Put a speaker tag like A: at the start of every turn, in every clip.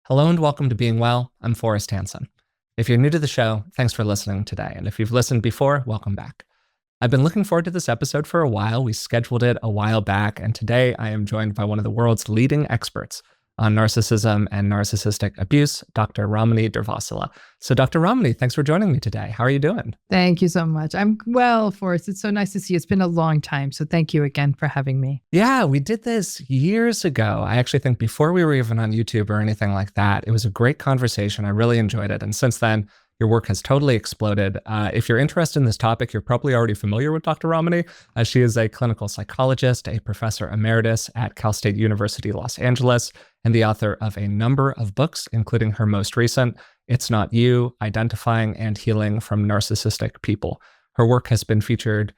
A: Hello and welcome to Being Well. I'm Forrest Hanson. If you're new to the show, thanks for listening today. And if you've listened before, welcome back. I've been looking forward to this episode for a while. We scheduled it a while back, and today I am joined by one of the world's leading experts on narcissism and narcissistic abuse, Dr. Ramani Durvasula. So Dr. Ramani, thanks for joining me today. How are you doing?
B: Thank you so much. I'm well, Forrest. It's so nice to see you. It's been a long time. So thank you again for having me.
A: Yeah, we did this years ago. I actually think before we were even on YouTube or anything like that. It was a great conversation. I really enjoyed it. And since then, your work has totally exploded. If you're interested in this topic, you're probably already familiar with Dr. Ramani. She is a clinical psychologist, a professor emeritus at Cal State University, Los Angeles, and the author of a number of books, including her most recent, It's Not You, Identifying and Healing from Narcissistic People. Her work has been featured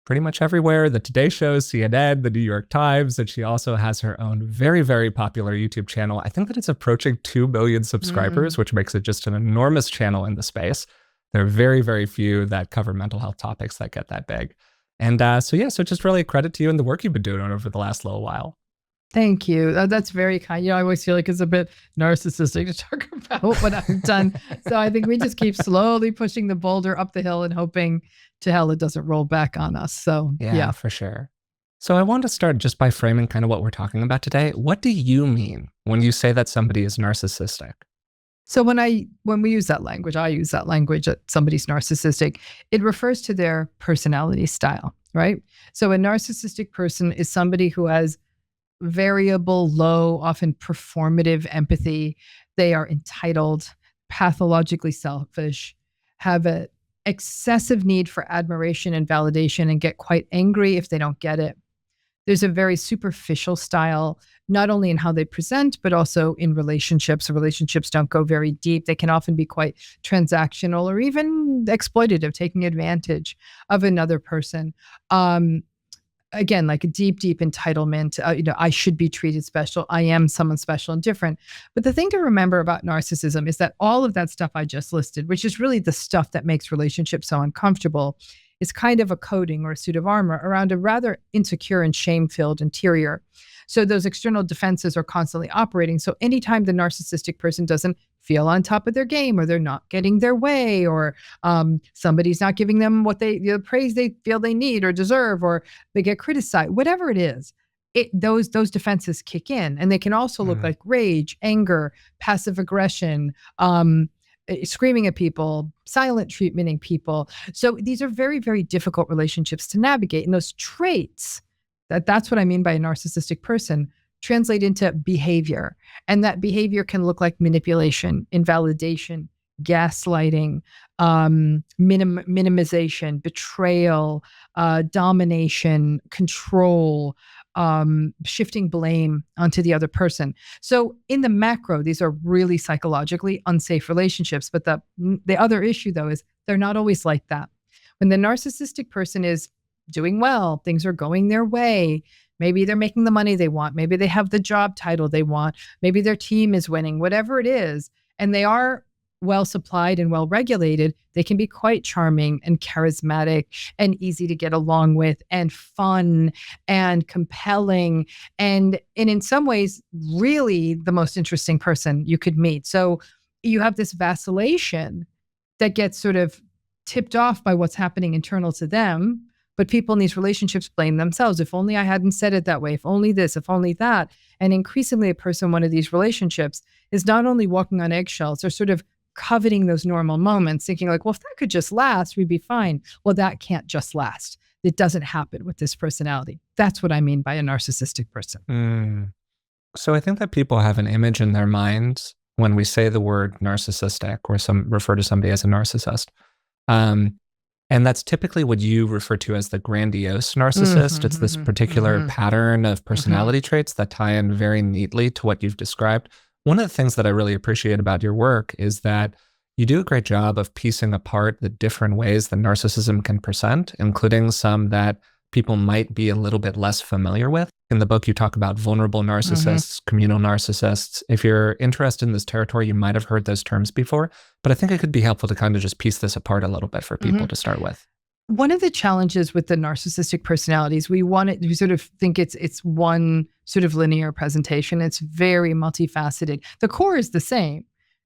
A: pretty much everywhere, the Today Show, CNN, the New York Times, and she also has her own very, very popular YouTube channel. I think that it's approaching 2 million subscribers, which makes it just an enormous channel in the space. There are very, very few that cover mental health topics that get that big. And so just really a credit to you and the work you've been doing over the last little while.
B: Thank you. That's very kind. I always feel like it's a bit narcissistic to talk about what I've done. So I think we just keep slowly pushing the boulder up the hill and hoping to hell it doesn't roll back on us. So yeah,
A: for sure. So I want to start just by framing kind of what we're talking about today. What do you mean when you say that somebody is narcissistic?
B: So when we use that language, I use that language that somebody's narcissistic, it refers to their personality style, right? So a narcissistic person is somebody who has variable, low, often performative empathy. They are entitled, pathologically selfish, have an excessive need for admiration and validation, and get quite angry if they don't get it. There's a very superficial style, not only in how they present, but also in relationships. Relationships don't go very deep. They can often be quite transactional or even exploitative, taking advantage of another person. Again, like a deep, deep entitlement. I should be treated special. I am someone special and different. But the thing to remember about narcissism is that all of that stuff I just listed, which is really the stuff that makes relationships so uncomfortable, is kind of a coating or a suit of armor around a rather insecure and shame-filled interior. So those external defenses are constantly operating. So anytime the narcissistic person doesn't feel on top of their game, or they're not getting their way, or somebody's not giving them what the praise they feel they need or deserve, or they get criticized, whatever it is, those defenses kick in. And they can also look like rage, anger, passive aggression, screaming at people, silent treatmenting people. So these are very, very difficult relationships to navigate. And those traits, that's what I mean by a narcissistic person, translate into behavior. And that behavior can look like manipulation, invalidation, gaslighting, minimization, betrayal, domination, control, shifting blame onto the other person. So in the macro, these are really psychologically unsafe relationships. But the other issue, though, is they're not always like that. When the narcissistic person is doing well, things are going their way, maybe they're making the money they want, maybe they have the job title they want, maybe their team is winning, whatever it is, and they are well supplied and well regulated, they can be quite charming and charismatic and easy to get along with and fun and compelling and in some ways really the most interesting person you could meet. So you have this vacillation that gets sort of tipped off by what's happening internal to them. But people in these relationships blame themselves. If only I hadn't said it that way, if only this, if only that. And increasingly a person in one of these relationships is not only walking on eggshells, they're sort of coveting those normal moments, thinking like, well, if that could just last, we'd be fine. Well, that can't just last. It doesn't happen with this personality. That's what I mean by a narcissistic person.
A: So I think that people have an image in their minds when we say the word narcissistic or refer to somebody as a narcissist. And that's typically what you refer to as the grandiose narcissist. It's this particular pattern of personality traits that tie in very neatly to what you've described. One of the things that I really appreciate about your work is that you do a great job of piecing apart the different ways that narcissism can present, including some that people might be a little bit less familiar with. In the book, you talk about vulnerable narcissists, communal narcissists. If you're interested in this territory, you might have heard those terms before, but I think it could be helpful to kind of just piece this apart a little bit for people to start with.
B: One of the challenges with the narcissistic personalities, we sort of think it's one sort of linear presentation. It's very multifaceted. The core is the same,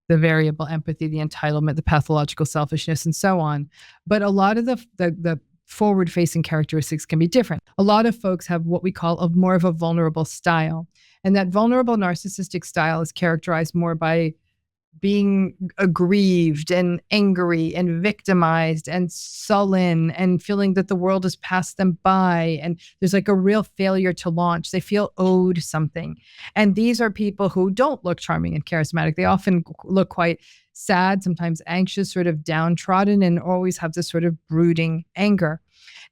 B: the variable empathy, the entitlement, the pathological selfishness, and so on. But a lot of the forward-facing characteristics can be different. A lot of folks have what we call more of a vulnerable style. And that vulnerable narcissistic style is characterized more by being aggrieved and angry and victimized and sullen and feeling that the world has passed them by. And there's like a real failure to launch. They feel owed something. And these are people who don't look charming and charismatic. They often look quite sad, sometimes anxious, sort of downtrodden, and always have this sort of brooding anger.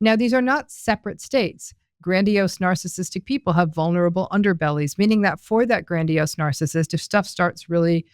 B: Now, these are not separate states. Grandiose narcissistic people have vulnerable underbellies, meaning that for that grandiose narcissist, if stuff starts really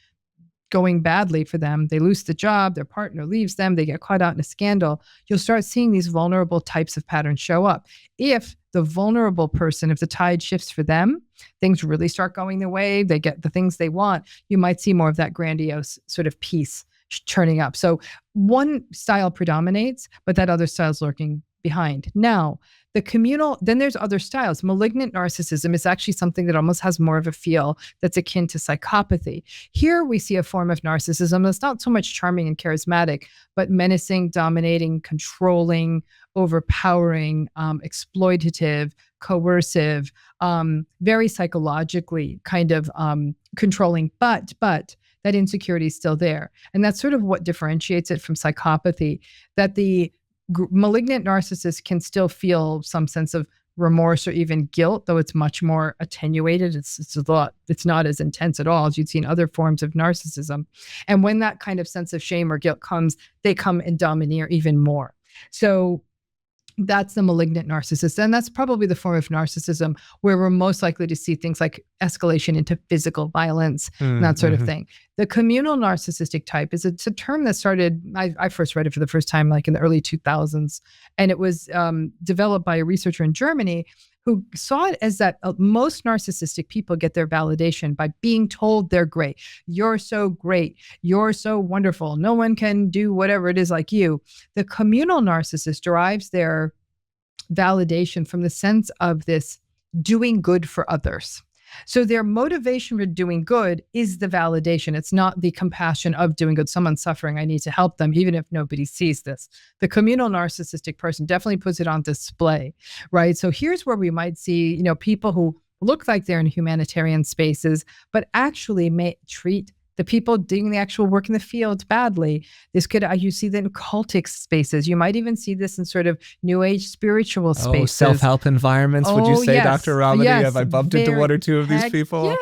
B: going badly for them, they lose the job, their partner leaves them, they get caught out in a scandal, you'll start seeing these vulnerable types of patterns show up. If the vulnerable person, if the tide shifts for them, things really start going their way, they get the things they want, you might see more of that grandiose sort of piece churning up. So one style predominates, but that other style is lurking behind. Now, the communal, then there's other styles. Malignant narcissism is actually something that almost has more of a feel that's akin to psychopathy. Here we see a form of narcissism that's not so much charming and charismatic, but menacing, dominating, controlling, overpowering, exploitative, coercive, very psychologically kind of controlling, but that insecurity is still there. And that's sort of what differentiates it from psychopathy, that the malignant narcissist can still feel some sense of remorse or even guilt, though it's much more attenuated. It's not as intense at all as you'd see in other forms of narcissism. And when that kind of sense of shame or guilt comes, they come and domineer even more. So that's the malignant narcissist. And that's probably the form of narcissism where we're most likely to see things like escalation into physical violence and that sort of thing. The communal narcissistic type it's a term that started, I first read it for the first time like in the early 2000s. And it was developed by a researcher in Germany who saw it as that most narcissistic people get their validation by being told they're great. You're so great. You're so wonderful. No one can do whatever it is like you. The communal narcissist derives their validation from the sense of this doing good for others. So their motivation for doing good is the validation. It's not the compassion of doing good. Someone's suffering, I need to help them, even if nobody sees this. The communal narcissistic person definitely puts it on display, right? So here's where we might see, people who look like they're in humanitarian spaces, but actually may treat the people doing the actual work in the field badly. This could, you see that in cultic spaces. You might even see this in sort of new age spiritual spaces.
A: Self-help environments, would you say,
B: yes.
A: Dr. Ramani?
B: Yes,
A: Have I bumped into one or two of these people?
B: Yeah.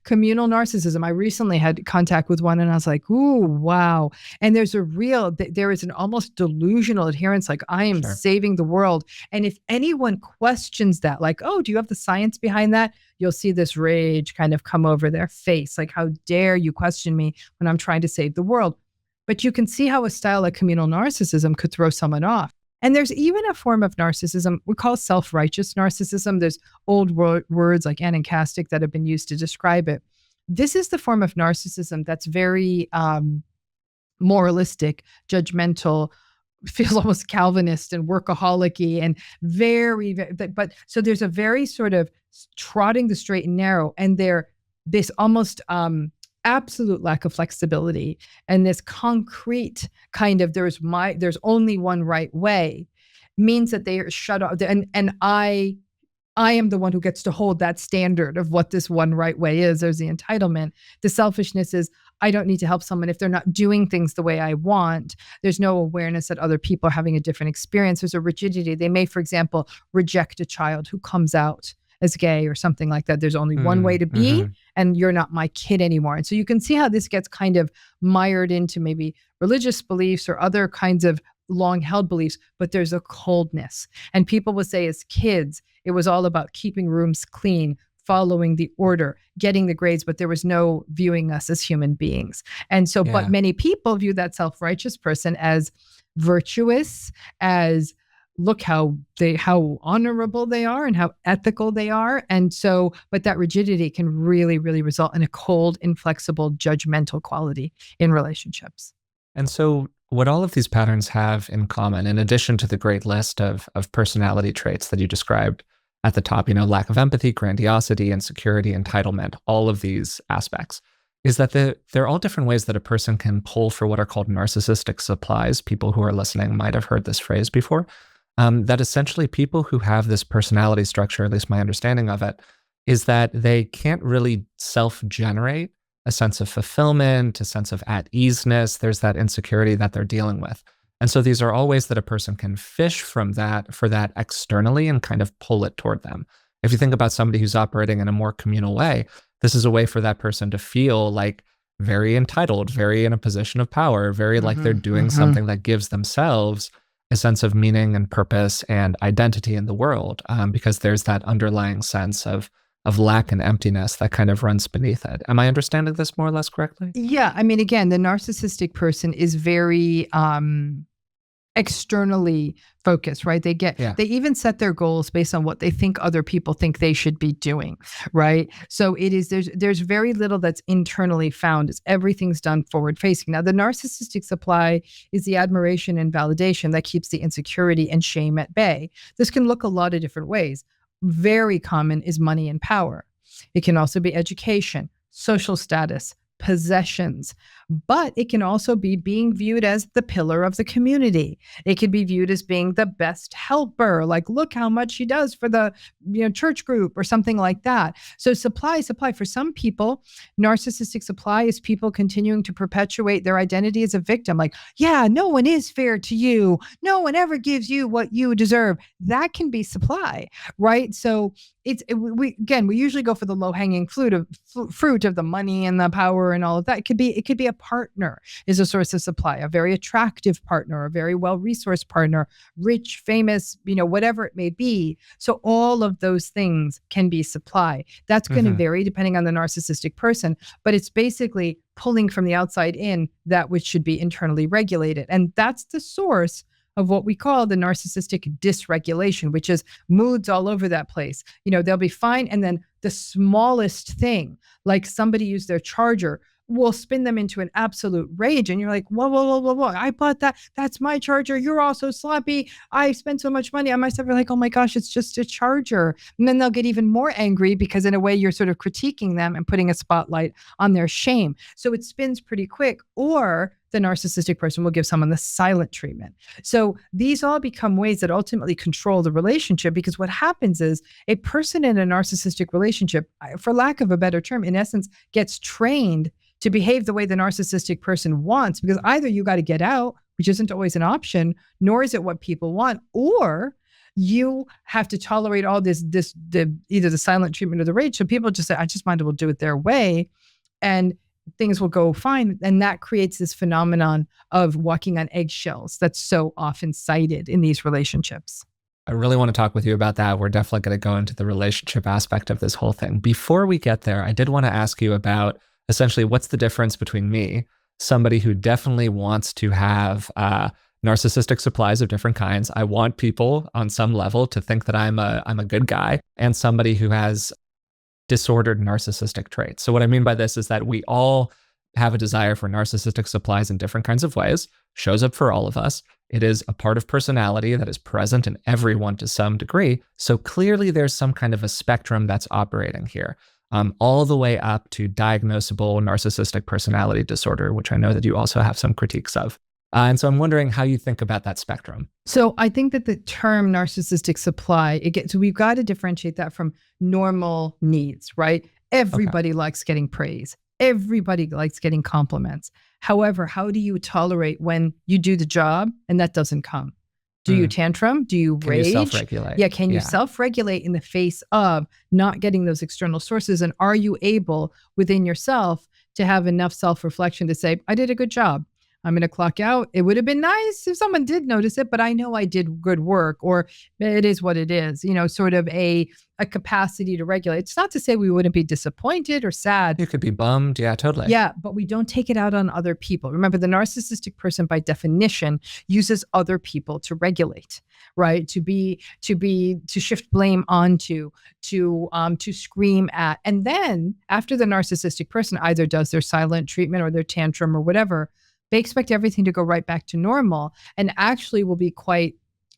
B: Communal narcissism. I recently had contact with one and I was like, ooh, wow. And there is an almost delusional adherence, like I am saving the world. And if anyone questions that, like, oh, do you have the science behind that? You'll see this rage kind of come over their face. Like, how dare you question me when I'm trying to save the world? But you can see how a style like communal narcissism could throw someone off. And there's even a form of narcissism we call self-righteous narcissism. There's old words like anacastic that have been used to describe it. This is the form of narcissism that's very moralistic, judgmental, feels almost Calvinist and workaholic-y and but so there's a very sort of trotting the straight and narrow, and this almost absolute lack of flexibility and this concrete kind of there's only one right way means that they are shut off. And I am the one who gets to hold that standard of what this one right way is. There's the entitlement. The selfishness is I don't need to help someone if they're not doing things the way I want. There's no awareness that other people are having a different experience. There's a rigidity. They may, for example, reject a child who comes out as gay or something like that. There's only one way to be, and you're not my kid anymore. And so you can see how this gets kind of mired into maybe religious beliefs or other kinds of long-held beliefs, but there's a coldness. And people would say as kids, it was all about keeping rooms clean, following the order, getting the grades, but there was no viewing us as human beings. And so, but many people view that self-righteous person as virtuous, as look how honorable they are and how ethical they are. And so, but that rigidity can really, really result in a cold, inflexible, judgmental quality in relationships.
A: And so what all of these patterns have in common, in addition to the great list of personality traits that you described at the top, lack of empathy, grandiosity, insecurity, entitlement, all of these aspects, is that they're all different ways that a person can pull for what are called narcissistic supplies. People who are listening might have heard this phrase before. That essentially people who have this personality structure, at least my understanding of it, is that they can't really self-generate a sense of fulfillment, a sense of at-easeness. There's that insecurity that they're dealing with. And so these are all ways that a person can fish for that externally and kind of pull it toward them. If you think about somebody who's operating in a more communal way, this is a way for that person to feel like very entitled, very in a position of power, very like they're doing something that gives themselves a sense of meaning and purpose and identity in the world, because there's that underlying sense of lack and emptiness that kind of runs beneath it. Am I understanding this more or less correctly?
B: Yeah. I mean, again, the narcissistic person is very externally focused, right? They even set their goals based on what they think other people think they should be doing, right? So there's very little that's internally found. Everything's done forward facing. Now, the narcissistic supply is the admiration and validation that keeps the insecurity and shame at bay. This can look a lot of different ways. Very common is money and power. It can also be education, social status, possessions, but it can also be being viewed as the pillar of the community. It could be viewed as being the best helper, like look how much she does for the church group or something like that. So supply for some people, narcissistic supply is people continuing to perpetuate their identity as a victim. Like, yeah, no one is fair to you. No one ever gives you what you deserve. That can be supply, right? So we usually go for the low-hanging fruit of the money and the power and all of that. It could be a partner is a source of supply, a very attractive partner, a very well-resourced partner, rich, famous, whatever it may be. So all of those things can be supply. That's going to vary depending on the narcissistic person, but it's basically pulling from the outside in that which should be internally regulated. And that's the source of what we call the narcissistic dysregulation, which is moods all over that place. They'll be fine. And then the smallest thing, like somebody used their charger, will spin them into an absolute rage. And you're like, whoa, whoa, whoa, whoa, whoa. I bought that. That's my charger. You're all so sloppy. I spent so much money on myself. You're like, oh my gosh, it's just a charger. And then they'll get even more angry because in a way you're sort of critiquing them and putting a spotlight on their shame. So it spins pretty quick. Or the narcissistic person will give someone the silent treatment. So these all become ways that ultimately control the relationship, because what happens is a person in a narcissistic relationship, for lack of a better term, in essence, gets trained to behave the way the narcissistic person wants, because either you got to get out, which isn't always an option, nor is it what people want, or you have to tolerate all this either the silent treatment or the rage. So people just say, I just might as well do it their way, and things will go fine. And that creates this phenomenon of walking on eggshells that's so often cited in these relationships.
A: I really want to talk with you about that. We're definitely going to go into the relationship aspect of this whole thing. Before we get there, I did want to ask you about essentially what's the difference between me, somebody who definitely wants to have narcissistic supplies of different kinds. I want people on some level to think that I'm a good guy, and somebody who has disordered narcissistic traits. So what I mean by this is that we all have a desire for narcissistic supplies in different kinds of ways, shows up for all of us. It is a part of personality that is present in everyone to some degree. So clearly there's some kind of a spectrum that's operating here, all the way up to diagnosable narcissistic personality disorder, which I know that you also have some critiques of. And so I'm wondering how you think about that spectrum.
B: So I think that the term narcissistic supply, so we've got to differentiate that from normal needs, right? Everybody likes getting praise. Everybody likes getting compliments. However, how do you tolerate when you do the job and that doesn't come? Do you tantrum? Do you rage?
A: Can you self-regulate?
B: Yeah, can you self-regulate in the face of not getting those external sources? And are you able within yourself to have enough self-reflection to say, I did a good job. I'm going to clock out. It would have been nice if someone did notice it, but I know I did good work, or it is what it is, sort of a capacity to regulate. It's not to say we wouldn't be disappointed or sad.
A: You could be bummed. Yeah, totally.
B: Yeah, but we don't take it out on other people. Remember, the narcissistic person by definition uses other people to regulate, right? To shift blame onto, to scream at. And then after the narcissistic person either does their silent treatment or their tantrum or whatever, They expect everything to go right back to normal and actually will be quite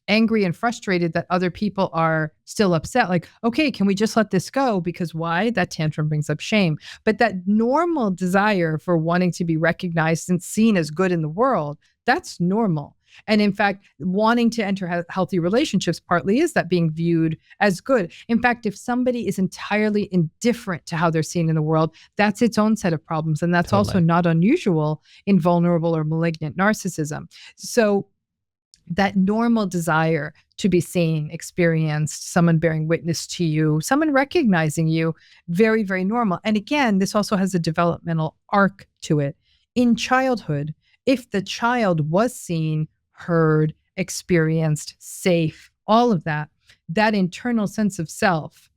B: angry and frustrated that other people are still upset. Like, okay, can we just let this go? Because why? That tantrum brings up shame. But that normal desire for wanting to be recognized and seen as good in the world, that's normal. And in fact, wanting to enter healthy relationships partly is that being viewed as good. In fact, if somebody is entirely indifferent to how they're seen in the world, that's its own set of problems. And that's also not unusual in vulnerable or malignant narcissism. So that normal desire to be seen, experienced, someone bearing witness to you, someone recognizing you, very, very normal. And again, this also has a developmental arc to it. In childhood, if the child was seen, heard, experienced, safe, all of that, that internal sense of self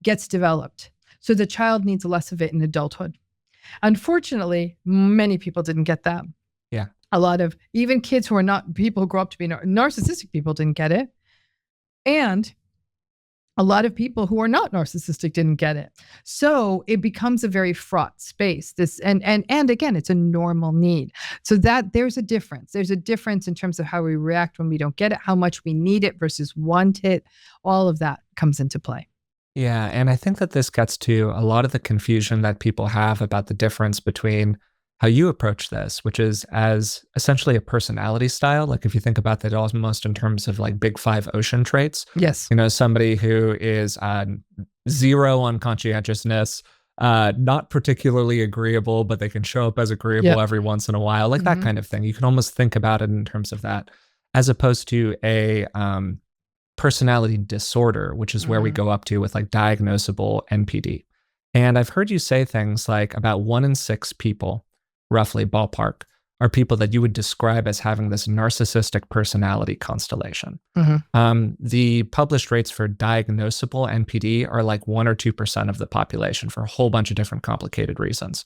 B: gets developed. So the child needs less of it in adulthood. Unfortunately, many people didn't get that.
A: Yeah.
B: A lot of even kids who are not people who grow up to be narcissistic people didn't get it. And a lot of people who are not narcissistic didn't get it. So it becomes a very fraught space. And again, it's a normal need. So that there's a difference. There's a difference in terms of how we react when we don't get it, how much we need it versus want it. All of that comes into play.
A: Yeah. And I think that this gets to a lot of the confusion that people have about the difference between how you approach this, which is as essentially a personality style. Like if you think about that almost in terms of like big five ocean traits.
B: Yes.
A: You know, somebody who is 0 on conscientiousness, not particularly agreeable, but they can show up as agreeable every once in a while, like that kind of thing. You can almost think about it in terms of that, as opposed to a personality disorder, which is where we go up to with like diagnosable NPD. And I've heard you say things like about 1 in 6 people, roughly ballpark, are people that you would describe as having this narcissistic personality constellation. The published rates for diagnosable NPD are like 1 or 2% of the population for a whole bunch of different complicated reasons.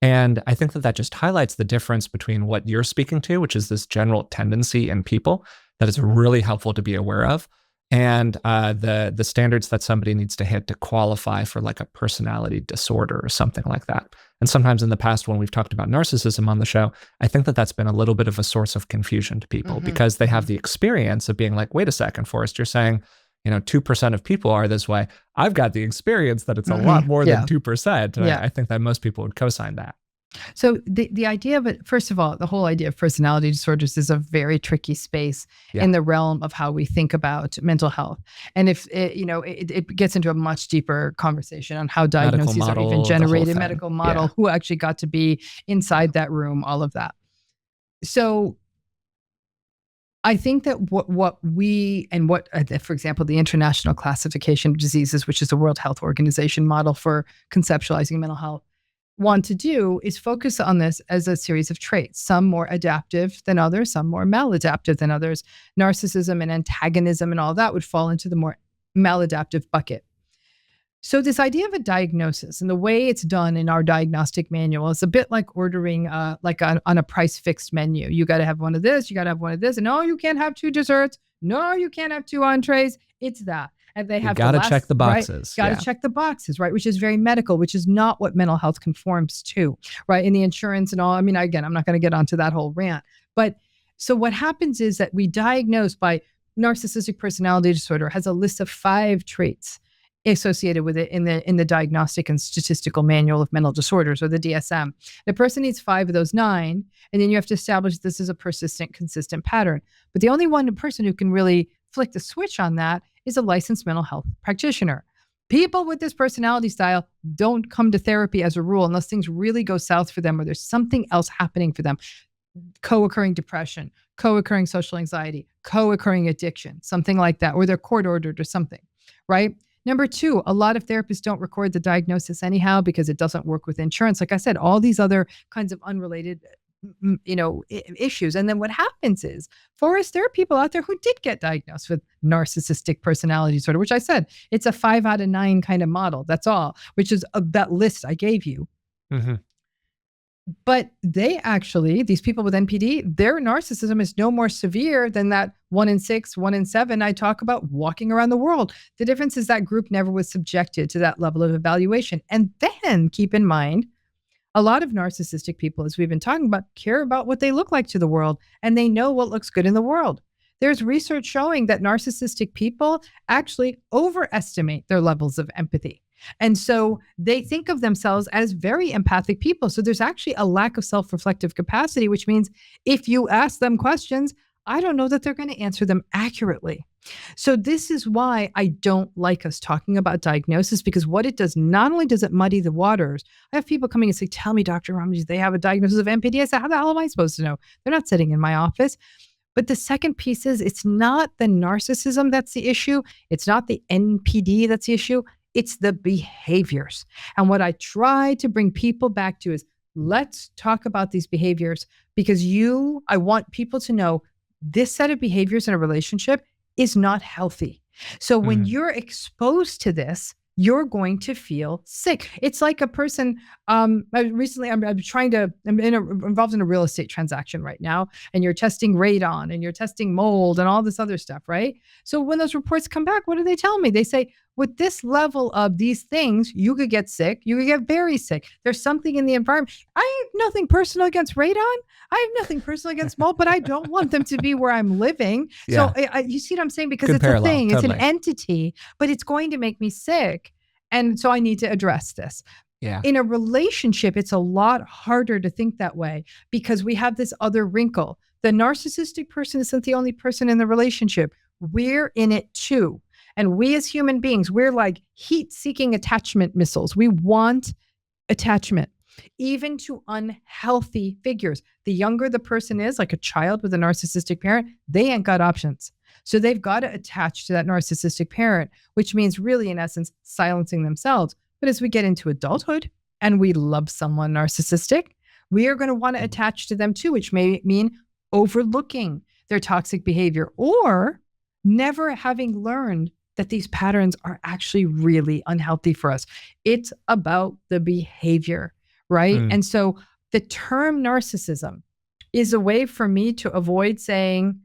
A: And I think that that just highlights the difference between what you're speaking to, which is this general tendency in people that is really helpful to be aware of, and the standards that somebody needs to hit to qualify for like a personality disorder or something like that. And sometimes in the past, when we've talked about narcissism on the show, I think that that's been a little bit of a source of confusion to people because they have the experience of being like, wait a second, Forrest, you're saying, 2% of people are this way. I've got the experience that it's a lot more than 2%. And I think that most people would co-sign that.
B: So the idea of it, first of all, the whole idea of personality disorders is a very tricky space in the realm of how we think about mental health. And if it gets into a much deeper conversation on how diagnoses are even generated, medical model, who actually got to be inside that room, all of that. So I think that for example, the International Classification of Diseases, which is the World Health Organization model for conceptualizing mental health, want to do is focus on this as a series of traits, some more adaptive than others, some more maladaptive than others. Narcissism and antagonism and all that would fall into the more maladaptive bucket. So this idea of a diagnosis and the way it's done in our diagnostic manual is a bit like ordering on a price fixed menu. You got to have one of this, you got to have one of this, and no, you can't have 2 desserts. No, you can't have 2 entrees. It's that. And they have
A: got to check the boxes.
B: Got to check the boxes, right? Which is very medical, which is not what mental health conforms to, right? In the insurance and all. I mean, again, I'm not going to get onto that whole rant. But so what happens is that we diagnose by narcissistic personality disorder has a list of 5 traits associated with it in the Diagnostic and Statistical Manual of Mental Disorders, or the DSM. The person needs 5 of those 9, and then you have to establish this is a persistent, consistent pattern. But the only one person who can really flick the switch on that is a licensed mental health practitioner. People with this personality style don't come to therapy as a rule unless things really go south for them or there's something else happening for them. Co-occurring depression, co-occurring social anxiety, co-occurring addiction, something like that, or they're court-ordered or something, right? Number 2, a lot of therapists don't record the diagnosis anyhow because it doesn't work with insurance. Like I said, all these other kinds of unrelated issues. And then what happens is, Forrest, there are people out there who did get diagnosed with narcissistic personality disorder, which I said, it's a 5 out of 9 kind of model. That's all, which is that list I gave you. But they actually, these people with NPD, their narcissism is no more severe than that 1 in 6, 1 in 7 I talk about walking around the world. The difference is that group never was subjected to that level of evaluation. And then keep in mind, A lot of narcissistic people, as we've been talking about, care about what they look like to the world, and they know what looks good in the world. There's research showing that narcissistic people actually overestimate their levels of empathy. And so they think of themselves as very empathic people. So there's actually a lack of self-reflective capacity, which means if you ask them questions, I don't know that they're going to answer them accurately. So this is why I don't like us talking about diagnosis, because what it does, not only does it muddy the waters. I have people coming and say, tell me, Dr. Ramani, they have a diagnosis of NPD. I said, how the hell am I supposed to know? They're not sitting in my office. But the second piece is it's not the narcissism that's the issue. It's not the NPD that's the issue. It's the behaviors. And what I try to bring people back to is let's talk about these behaviors, because I want people to know this set of behaviors in a relationship is not healthy. So when you're exposed to this, you're going to feel sick. It's like a person, recently I'm involved in a real estate transaction right now, and you're testing radon and you're testing mold and all this other stuff, right? So when those reports come back, what do they tell me? They say, with this level of these things, you could get sick. You could get very sick. There's something in the environment. I have nothing personal against radon. I have nothing personal against mold, but I don't want them to be where I'm living. Yeah. So you see what I'm saying? Because it's a thing, totally. It's an entity, but it's going to make me sick. And so I need to address this.
A: Yeah.
B: In a relationship, it's a lot harder to think that way because we have this other wrinkle. The narcissistic person isn't the only person in the relationship. We're in it too. And we as human beings, we're like heat-seeking attachment missiles. We want attachment, even to unhealthy figures. The younger the person is, like a child with a narcissistic parent, they ain't got options. So they've got to attach to that narcissistic parent, which means really, in essence, silencing themselves. But as we get into adulthood and we love someone narcissistic, we are going to want to attach to them too, which may mean overlooking their toxic behavior or never having learned that these patterns are actually really unhealthy for us. It's about the behavior, right? And so the term narcissism is a way for me to avoid saying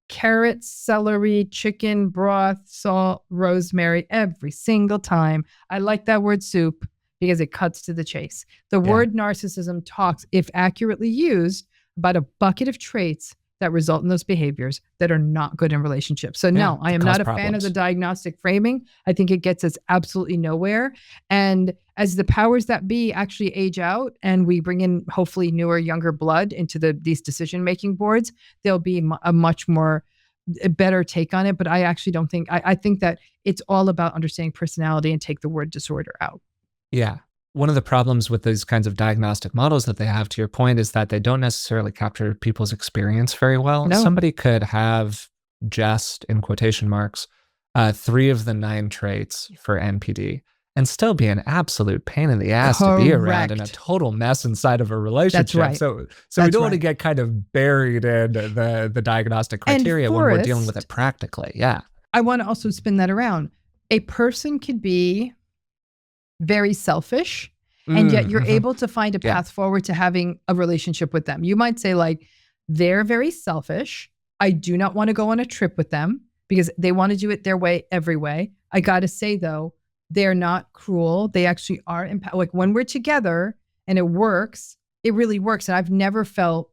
B: carrots, celery, chicken, broth, salt, rosemary every single time. I like that word soup because it cuts to the chase. The word narcissism talks, if accurately used, about a bucket of traits that result in those behaviors that are not good in relationships. So no, I am not a fan of the diagnostic framing. I think it gets us absolutely nowhere. And as the powers that be actually age out and we bring in hopefully newer, younger blood into these decision-making boards, there'll be a much more better take on it. But I actually don't think, I think that it's all about understanding personality and take the word disorder out.
A: Yeah. One of the problems with these kinds of diagnostic models that they have, to your point, is that they don't necessarily capture people's experience very well. No. Somebody could have just, in quotation marks, 3 of the 9 traits for NPD and still be an absolute pain in the ass to be around and a total mess inside of a relationship. That's right. So we don't want to get kind of buried in the diagnostic criteria when we're dealing with it practically. Yeah.
B: I want to also spin that around. A person could be very selfish, and yet you're able to find a path forward to having a relationship with them. You might say, like, they're very selfish. I do not want to go on a trip with them because they want to do it their way, every way. I got to say, though, they're not cruel. They actually are like when we're together and it works, it really works. And I've never felt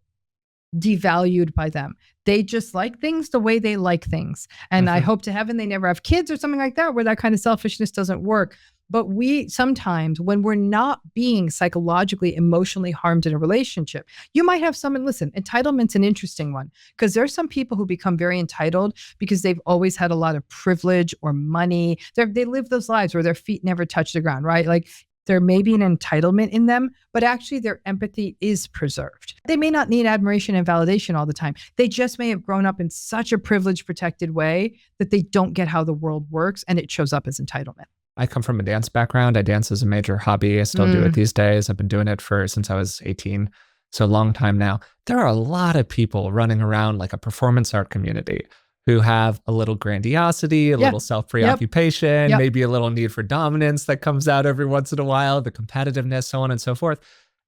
B: devalued by them. They just like things the way they like things. And I hope to heaven they never have kids or something like that, where that kind of selfishness doesn't work. But we sometimes, when we're not being psychologically, emotionally harmed in a relationship, you might have someone, listen, entitlement's an interesting one, because there's some people who become very entitled because they've always had a lot of privilege or money. They live those lives where their feet never touch the ground, right? Like there may be an entitlement in them, but actually their empathy is preserved. They may not need admiration and validation all the time. They just may have grown up in such a privileged, protected way that they don't get how the world works, and it shows up as entitlement.
A: I come from a dance background. I dance as a major hobby. I still do it these days. I've been doing it since I was 18. So a long time now. There are a lot of people running around like a performance art community who have a little grandiosity, a little self-preoccupation, maybe a little need for dominance that comes out every once in a while, the competitiveness, so on and so forth.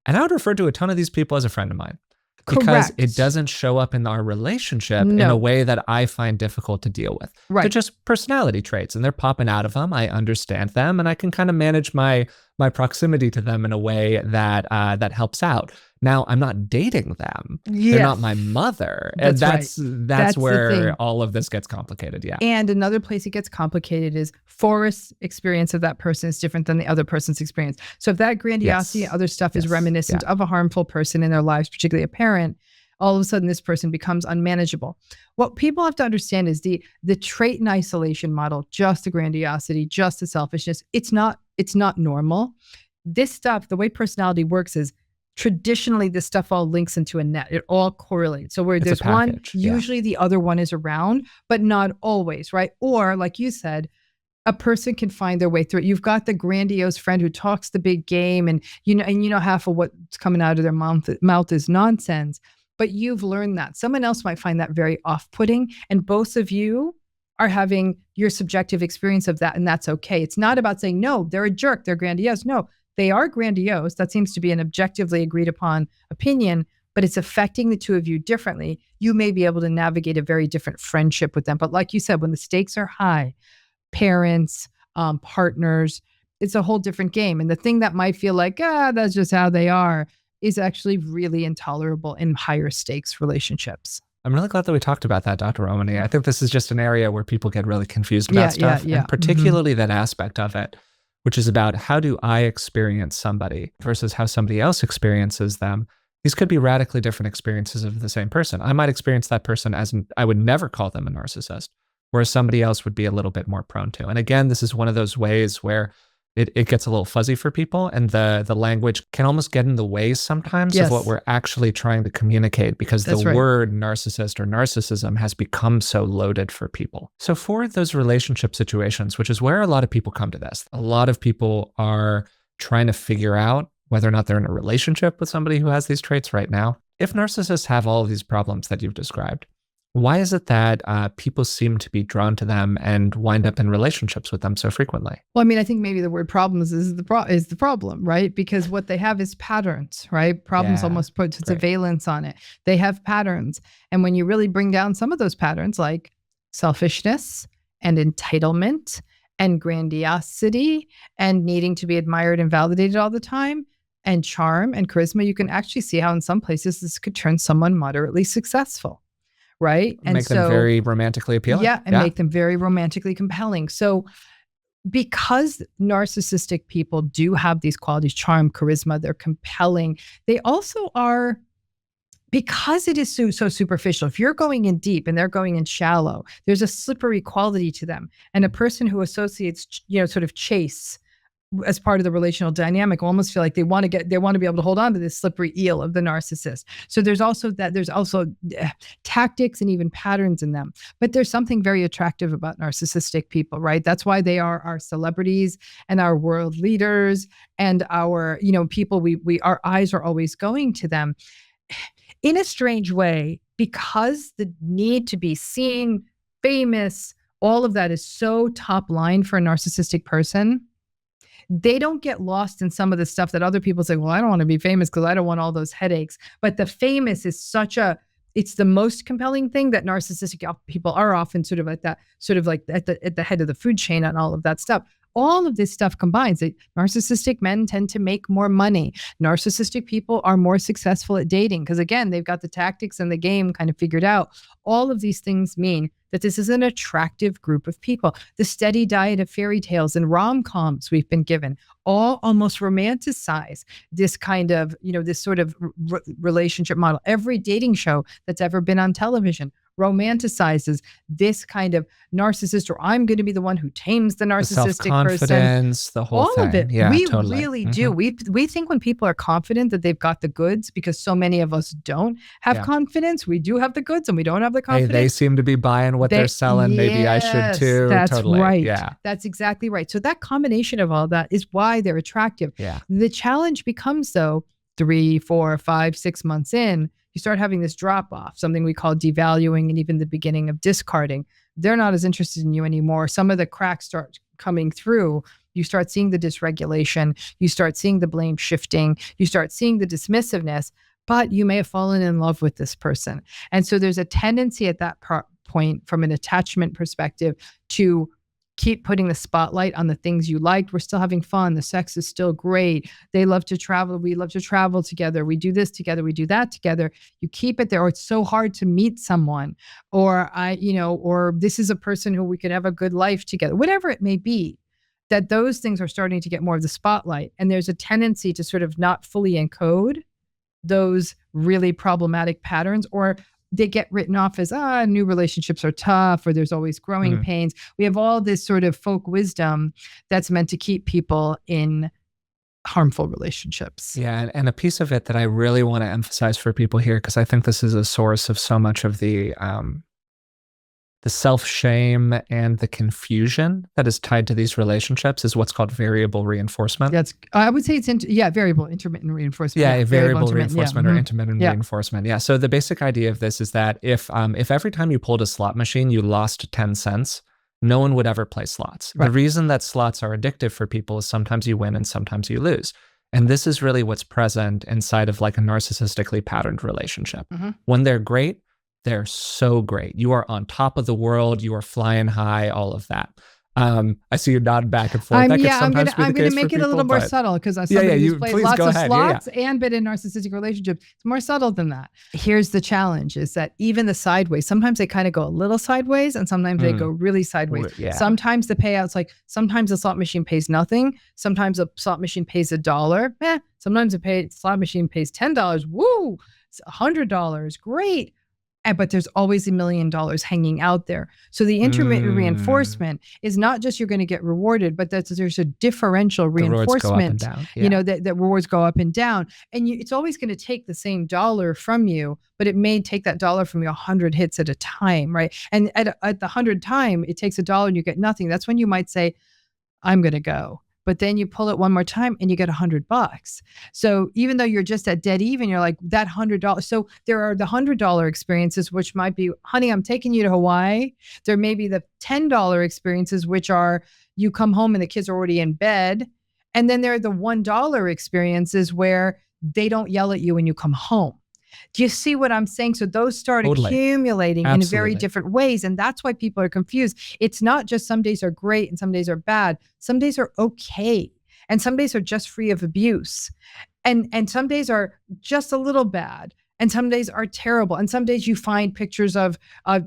A: And I would refer to a ton of these people as a friend of mine. because
B: Correct.
A: it doesn't show up in our relationship in
B: No.
A: a way that I find difficult to deal with.
B: Right.
A: They're just personality traits and they're popping out of them. I understand them and I can kind of manage my proximity to them in a way that that helps out. Now, I'm not dating them. They're not my mother. And
B: That's
A: that's
B: the
A: where
B: thing.
A: all of this gets complicated. Yeah.
B: And another place it gets complicated is Forrest's experience of that person is different than the other person's experience. So if that grandiosity and other stuff is reminiscent of a harmful person in their lives, particularly a parent, all of a sudden this person becomes unmanageable. What people have to understand is the trait and isolation model, just the grandiosity, just the selfishness, it's not normal. This stuff, the way personality works is traditionally this stuff all links into a net. It all correlates. So where there's one, usually the other one is around, but not always, right? Or like you said, a person can find their way through it. You've got the grandiose friend who talks the big game and you know half of what's coming out of their mouth is nonsense, but you've learned that. Someone else might find that very off-putting, and both of you are having your subjective experience of that, and that's okay. It's not about saying, no, they're a jerk, they're grandiose. No, they are grandiose. That seems to be an objectively agreed upon opinion, but it's affecting the two of you differently. You may be able to navigate a very different friendship with them. But like you said, when the stakes are high, parents, partners, it's a whole different game. And the thing that might feel like, that's just how they are, is actually really intolerable in higher stakes relationships.
A: I'm really glad that we talked about that, Dr. Ramani. I think this is just an area where people get really confused about stuff, and particularly that aspect of it, which is about how do I experience somebody versus how somebody else experiences them. These could be radically different experiences of the same person. I might experience that person as I would never call them a narcissist, whereas somebody else would be a little bit more prone to. And again, this is one of those ways where it gets a little fuzzy for people, and the language can almost get in the way sometimes of what we're actually trying to communicate, because the word narcissist or narcissism has become so loaded for people. So for those relationship situations, which is where a lot of people come to this, a lot of people are trying to figure out whether or not they're in a relationship with somebody who has these traits right now. If narcissists have all of these problems that you've described, why is it that people seem to be drawn to them and wind up in relationships with them so frequently?
B: Well, I mean, I think maybe the word problems is the problem, right? Because what they have is patterns, right? Problems almost puts its valence on it. They have patterns. And when you really bring down some of those patterns, like selfishness and entitlement and grandiosity and needing to be admired and validated all the time, and charm and charisma, you can actually see how in some places this could turn someone moderately successful. Right.
A: And make them very romantically appealing.
B: Yeah. And make them very romantically compelling. So because narcissistic people do have these qualities, charm, charisma, they're compelling. They also are, because it is so superficial. If you're going in deep and they're going in shallow, there's a slippery quality to them. And a person who associates, sort of chase as part of the relational dynamic, almost feel like they want to be able to hold on to this slippery eel of the narcissist. So there's also tactics and even patterns in them. But there's something very attractive about narcissistic people, right? That's why they are our celebrities and our world leaders and our, people our eyes are always going to them. In a strange way, because the need to be seen, famous, all of that is so top line for a narcissistic person. They don't get lost in some of the stuff that other people say, well, I don't want to be famous because I don't want all those headaches. But the famous is it's the most compelling thing that narcissistic people are often sort of at the head of the food chain and all of that stuff. All of this stuff combines. Narcissistic men tend to make more money. Narcissistic people are more successful at dating because, again, they've got the tactics and the game kind of figured out. All of these things mean that this is an attractive group of people. The steady diet of fairy tales and rom-coms we've been given all almost romanticize this kind of, this sort of relationship model. Every dating show that's ever been on television romanticizes this kind of narcissist, or I'm going to be the one who tames the narcissistic
A: self-confidence,
B: person.
A: The whole thing.
B: All of it.
A: Yeah,
B: we
A: totally.
B: really do. We think when people are confident that they've got the goods, because so many of us don't have confidence. We do have the goods and we don't have the confidence.
A: Hey, they seem to be buying what they're selling. Maybe I should too.
B: That's
A: totally.
B: right.
A: Yeah.
B: That's exactly right. So that combination of all that is why they're attractive.
A: Yeah.
B: The challenge becomes, though, 3, 4, 5, 6 months in, you start having this drop off, something we call devaluing and even the beginning of discarding. They're not as interested in you anymore. Some of the cracks start coming through. You start seeing the dysregulation. You start seeing the blame shifting. You start seeing the dismissiveness. but you may have fallen in love with this person. And so there's a tendency at that point from an attachment perspective to keep putting the spotlight on the things you liked. We're still having fun. The sex is still great. They love to travel. We love to travel together. We do this together. We do that together. You keep it there. Or it's so hard to meet someone, or or this is a person who we could have a good life together, whatever it may be, that those things are starting to get more of the spotlight. And there's a tendency to sort of not fully encode those really problematic patterns, or they get written off as, new relationships are tough, or there's always growing pains. We have all this sort of folk wisdom that's meant to keep people in harmful relationships.
A: Yeah. And a piece of it that I really want to emphasize for people here, because I think this is a source of so much of the self-shame and the confusion that is tied to these relationships, is what's called variable reinforcement.
B: I would say it's variable intermittent reinforcement.
A: Yeah, variable reinforcement or intermittent reinforcement. Yeah. So the basic idea of this is that if every time you pulled a slot machine, you lost 10 cents, no one would ever play slots. Right. The reason that slots are addictive for people is sometimes you win and sometimes you lose. And this is really what's present inside of like a narcissistically patterned relationship. When they're great, they're so great. You are on top of the world. You are flying high, all of that. I see you nodding back and forth.
B: I'm going to make it a little more subtle, because as somebody who's played lots of slots and been in narcissistic relationships, it's more subtle than that. Here's the challenge, is that even the sideways, sometimes they kind of go a little sideways and sometimes they go really sideways. Sometimes the payouts, like sometimes the slot machine pays nothing. Sometimes a slot machine pays $1. Sometimes a slot machine pays $10. Woo! It's $100. Great. But there's always $1 million hanging out there. So the intermittent reinforcement is not just you're going to get rewarded, but there's a differential reinforcement. That rewards go up and down. And it's always going to take the same dollar from you, but it may take that dollar from you 100 hits at a time, right? And at the 100th time, it takes $1 and you get nothing. That's when you might say, I'm going to go. But then you pull it one more time and you get $100. So even though you're just at dead even, you're like, that $100. So there are the $100 experiences, which might be, honey, I'm taking you to Hawaii. There may be the $10 experiences, which are you come home and the kids are already in bed. And then there are the $1 experiences where they don't yell at you when you come home. Do you see what I'm saying? So those start accumulating in very different ways. And that's why people are confused. It's not just some days are great and some days are bad. Some days are okay. And some days are just free of abuse. And some days are just a little bad. And some days are terrible. And some days you find pictures of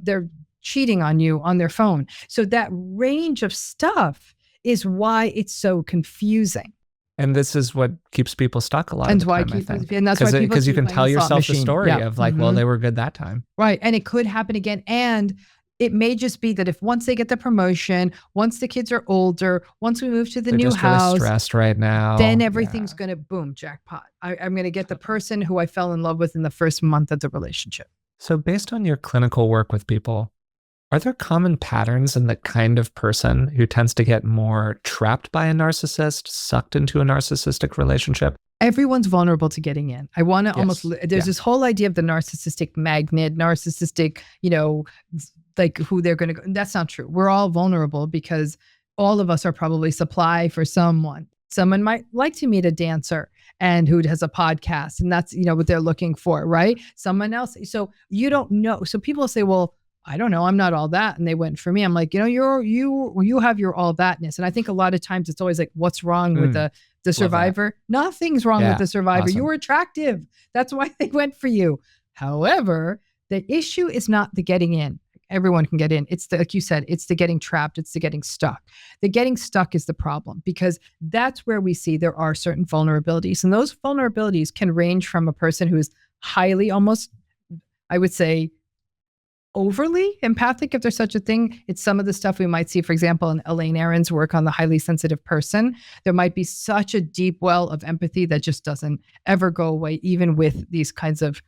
B: they're cheating on you on their phone. So that range of stuff is why it's so confusing.
A: And this is what keeps people stuck a lot of the time, I think.
B: And that's why people
A: because you can tell yourself the story of like, well, they were good that time.
B: Right. And it could happen again. And it may just be that if once they get the promotion, once the kids are older, once we move to the new house,
A: really stressed right now,
B: then everything's going to boom, jackpot. I'm going to get the person who I fell in love with in the first month of the relationship.
A: So based on your clinical work with people, are there common patterns in the kind of person who tends to get more trapped by a narcissist, sucked into a narcissistic relationship?
B: Everyone's vulnerable to getting in. I want to there's this whole idea of the narcissistic magnet, narcissistic, like who they're going to go. That's not true. We're all vulnerable because all of us are probably supply for someone. Someone might like to meet a dancer and who has a podcast, and that's, what they're looking for, right? Someone else. So you don't know. So people say, well, I don't know, I'm not all that. And they went for me. I'm like, you have your all thatness. And I think a lot of times it's always like, what's wrong with the survivor? Nothing's wrong with the survivor. Awesome. You were attractive. That's why they went for you. However, the issue is not the getting in. Everyone can get in. It's like you said, it's the getting trapped. It's the getting stuck. The getting stuck is the problem, because that's where we see there are certain vulnerabilities. And those vulnerabilities can range from a person who is highly, almost, I would say, overly empathic, if there's such a thing. It's some of the stuff we might see, for example, in Elaine Aron's work on the highly sensitive person. There might be such a deep well of empathy that just doesn't ever go away, even with these kinds of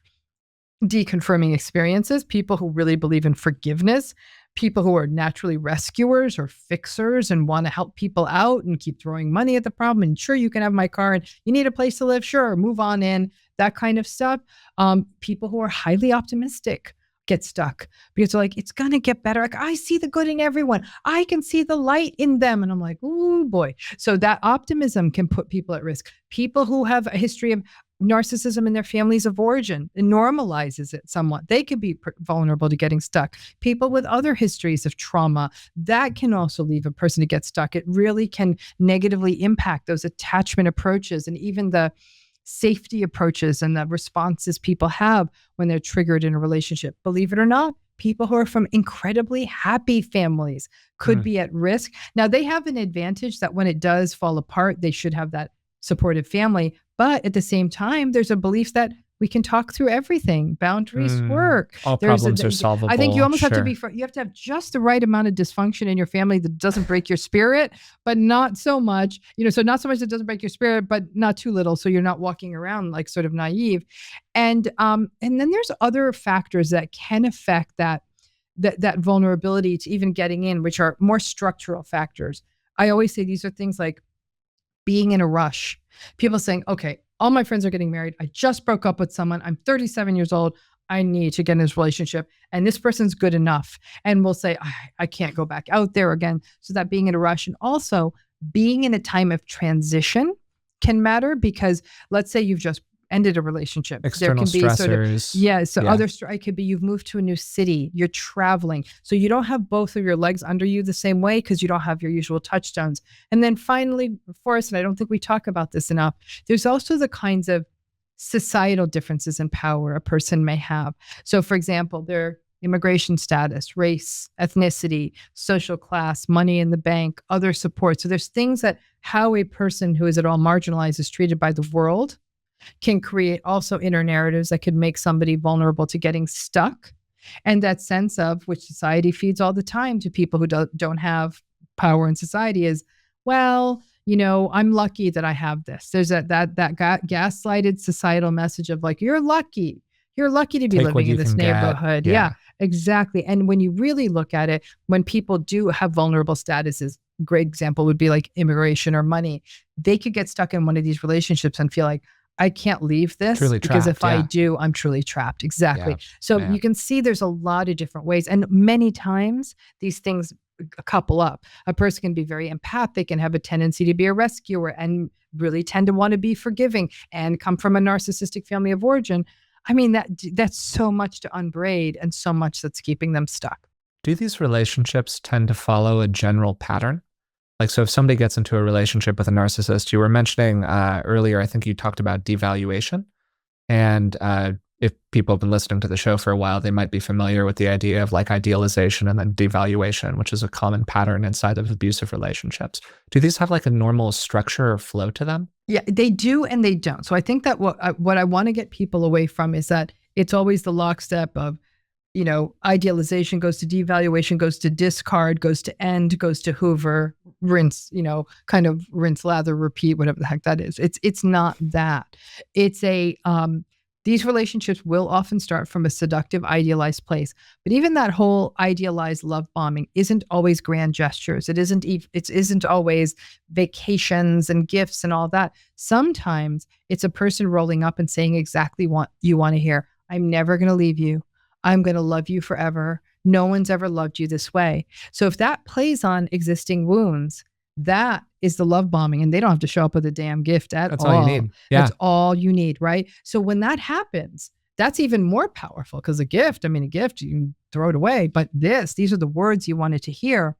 B: deconfirming experiences. People who really believe in forgiveness, people who are naturally rescuers or fixers and want to help people out and keep throwing money at the problem. And sure, you can have my car and you need a place to live. Sure, move on in, that kind of stuff. People who are highly optimistic get stuck because they're like, it's going to get better. Like, I see the good in everyone. I can see the light in them. And I'm like, oh boy. So that optimism can put people at risk. People who have a history of narcissism in their families of origin. It normalizes it somewhat. They could be vulnerable to getting stuck. People with other histories of trauma, that can also leave a person to get stuck. It really can negatively impact those attachment approaches and even the safety approaches and the responses people have when they're triggered in a relationship. Believe it or not, people who are from incredibly happy families could be at risk. Now, they have an advantage that when it does fall apart, they should have that supportive family. But at the same time, there's a belief that we can talk through everything. Boundaries work.
A: All problems are solvable.
B: I think you almost have to be, you have to have just the right amount of dysfunction in your family that doesn't break your spirit, but not so much, so not so much that doesn't break your spirit, but not too little. So you're not walking around like sort of naive. And then there's other factors that can affect that vulnerability to even getting in, which are more structural factors. I always say these are things like being in a rush. People saying, okay, all my friends are getting married. I just broke up with someone. I'm 37 years old. I need to get in this relationship. And this person's good enough. And we'll say, I can't go back out there again. So that being in a rush. And also being in a time of transition can matter, because let's say you've just ended a relationship.
A: External
B: there can
A: stressors.
B: Be other it could be you've moved to a new city, you're traveling. So you don't have both of your legs under you the same way because you don't have your usual touchstones. And then finally, Forrest, and I don't think we talk about this enough, there's also the kinds of societal differences in power a person may have. So for example, their immigration status, race, ethnicity, social class, money in the bank, other support. So there's things that how a person who is at all marginalized is treated by the world can create also inner narratives that could make somebody vulnerable to getting stuck. And that sense of, which society feeds all the time to people who don't have power in society, is, well, I'm lucky that I have this. There's that gaslighted societal message of like, you're lucky to be living in this neighborhood. Yeah, exactly. And when you really look at it, when people do have vulnerable statuses, great example would be like immigration or money, they could get stuck in one of these relationships and feel like, I can't leave this because if I do, I'm truly trapped. Exactly. Yeah. So you can see there's a lot of different ways. And many times these things couple up. A person can be very empathic and have a tendency to be a rescuer and really tend to want to be forgiving and come from a narcissistic family of origin. I mean, that's so much to unbraid and so much that's keeping them stuck.
A: Do these relationships tend to follow a general pattern? Like, so if somebody gets into a relationship with a narcissist, you were mentioning earlier, I think you talked about devaluation. And if people have been listening to the show for a while, they might be familiar with the idea of like idealization and then devaluation, which is a common pattern inside of abusive relationships. Do these have like a normal structure or flow to them?
B: Yeah, they do and they don't. So I think that what I want to get people away from is that it's always the lockstep of, idealization goes to devaluation, goes to discard, goes to end, goes to hoover, rinse, kind of rinse, lather, repeat, whatever the heck that is. It's not that. It's these relationships will often start from a seductive, idealized place. But even that whole idealized love bombing isn't always grand gestures. It isn't always vacations and gifts and all that. Sometimes it's a person rolling up and saying exactly what you want to hear. I'm never going to leave you. I'm going to love you forever. No one's ever loved you this way. So if that plays on existing wounds, that is the love bombing, and they don't have to show up with a damn gift at all.
A: That's all you need. Yeah.
B: That's all you need, right? So when that happens, that's even more powerful, because a gift, you can throw it away, but these are the words you wanted to hear.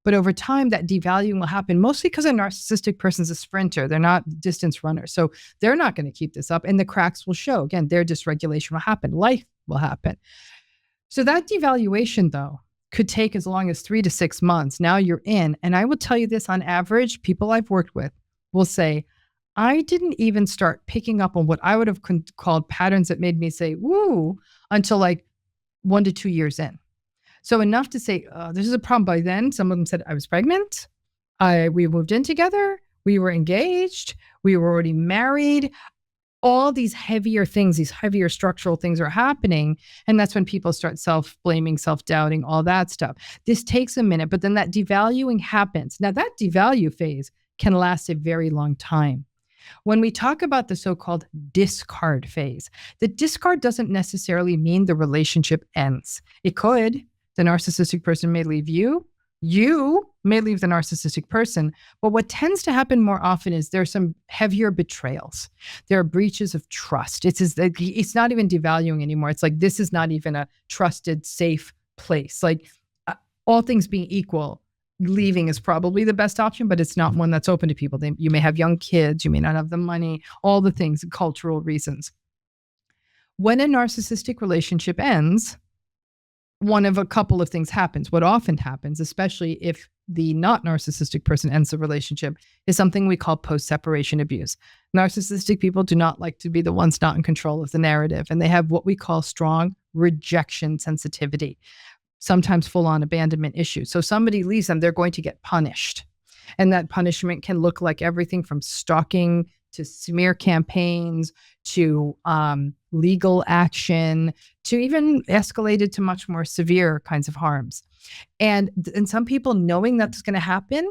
B: But over time, that devaluing will happen, mostly because a narcissistic person's a sprinter. They're not distance runners. So they're not going to keep this up, and the cracks will show. Again, their dysregulation will happen. Life will happen. So that devaluation, though, could take as long as 3 to 6 months. Now you're in. And I will tell you this, on average, people I've worked with will say, I didn't even start picking up on what I would have called patterns that made me say, woo, until like 1 to 2 years in. So enough to say, this is a problem. By then, some of them said I was pregnant. We moved in together. We were engaged. We were already married. All these heavier things, these heavier structural things are happening. And that's when people start self-blaming, self-doubting, all that stuff. This takes a minute, but then that devaluing happens. Now that devalue phase can last a very long time. When we talk about the so-called discard phase, the discard doesn't necessarily mean the relationship ends. It could. The narcissistic person may leave you. You may leave the narcissistic person, but what tends to happen more often is there's some heavier betrayals. There are breaches of trust. It's not even devaluing anymore. It's like, this is not even a trusted, safe place. Like, all things being equal, leaving is probably the best option, but it's not one that's open to people. You may have young kids, you may not have the money, all the things, cultural reasons. When a narcissistic relationship ends, one of a couple of things happens. What often happens, especially if the not narcissistic person ends the relationship, is something we call post-separation abuse. Narcissistic people do not like to be the ones not in control of the narrative, and they have what we call strong rejection sensitivity, sometimes full-on abandonment issues. So somebody leaves them, they're going to get punished. And that punishment can look like everything from stalking to smear campaigns to legal action, to even escalated to much more severe kinds of harms. And some people, knowing that's going to happen,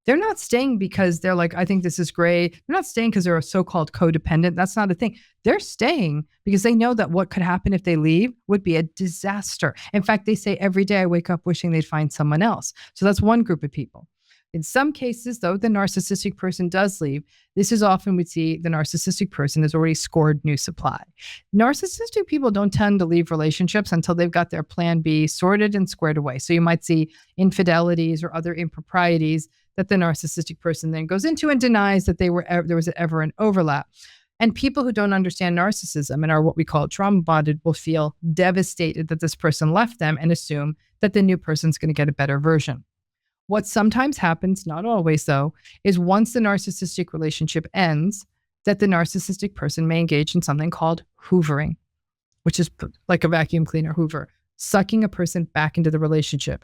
B: they're not staying because they're like, I think this is great. They're not staying because they're a so-called codependent. That's not a thing. They're staying because they know that what could happen if they leave would be a disaster. In fact, they say every day I wake up wishing they'd find someone else. So that's one group of people. In some cases, though, the narcissistic person does leave. This is often we see the narcissistic person has already scored new supply. Narcissistic people don't tend to leave relationships until they've got their plan B sorted and squared away. So you might see infidelities or other improprieties that the narcissistic person then goes into and denies that there was ever an overlap. And people who don't understand narcissism and are what we call trauma bonded will feel devastated that this person left them and assume that the new person's going to get a better version. What sometimes happens, not always though, is once the narcissistic relationship ends, that the narcissistic person may engage in something called hoovering, which is like a vacuum cleaner hoover, sucking a person back into the relationship.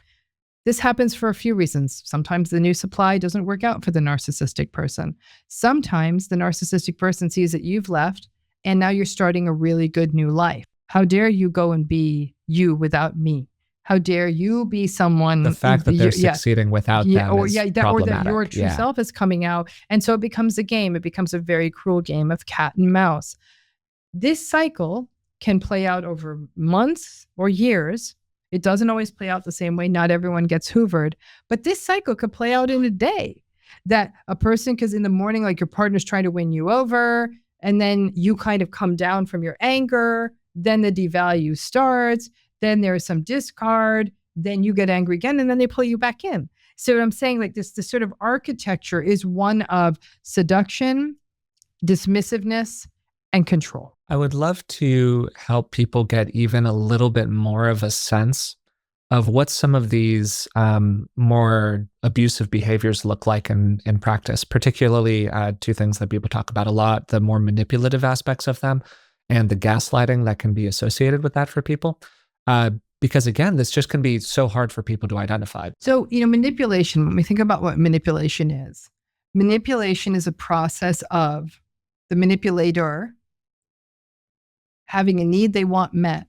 B: This happens for a few reasons. Sometimes the new supply doesn't work out for the narcissistic person. Sometimes the narcissistic person sees that you've left and now you're starting a really good new life. How dare you go and be you without me? How dare you be someone?
A: The fact that they're succeeding without them is problematic.
B: Or that your true self is coming out. And so it becomes a game. It becomes a very cruel game of cat and mouse. This cycle can play out over months or years. It doesn't always play out the same way. Not everyone gets hoovered. But this cycle could play out in a day. That a person, because in the morning, like your partner's trying to win you over, and then you kind of come down from your anger, then the devalue starts. Then there's some discard, then you get angry again, and then they pull you back in. So what I'm saying, like this sort of architecture is one of seduction, dismissiveness, and control.
A: I would love to help people get even a little bit more of a sense of what some of these more abusive behaviors look like in practice, particularly two things that people talk about a lot, the more manipulative aspects of them and the gaslighting that can be associated with that for people. Because again, this just can be so hard for people to identify.
B: So, manipulation, when we think about what manipulation is a process of the manipulator having a need they want met,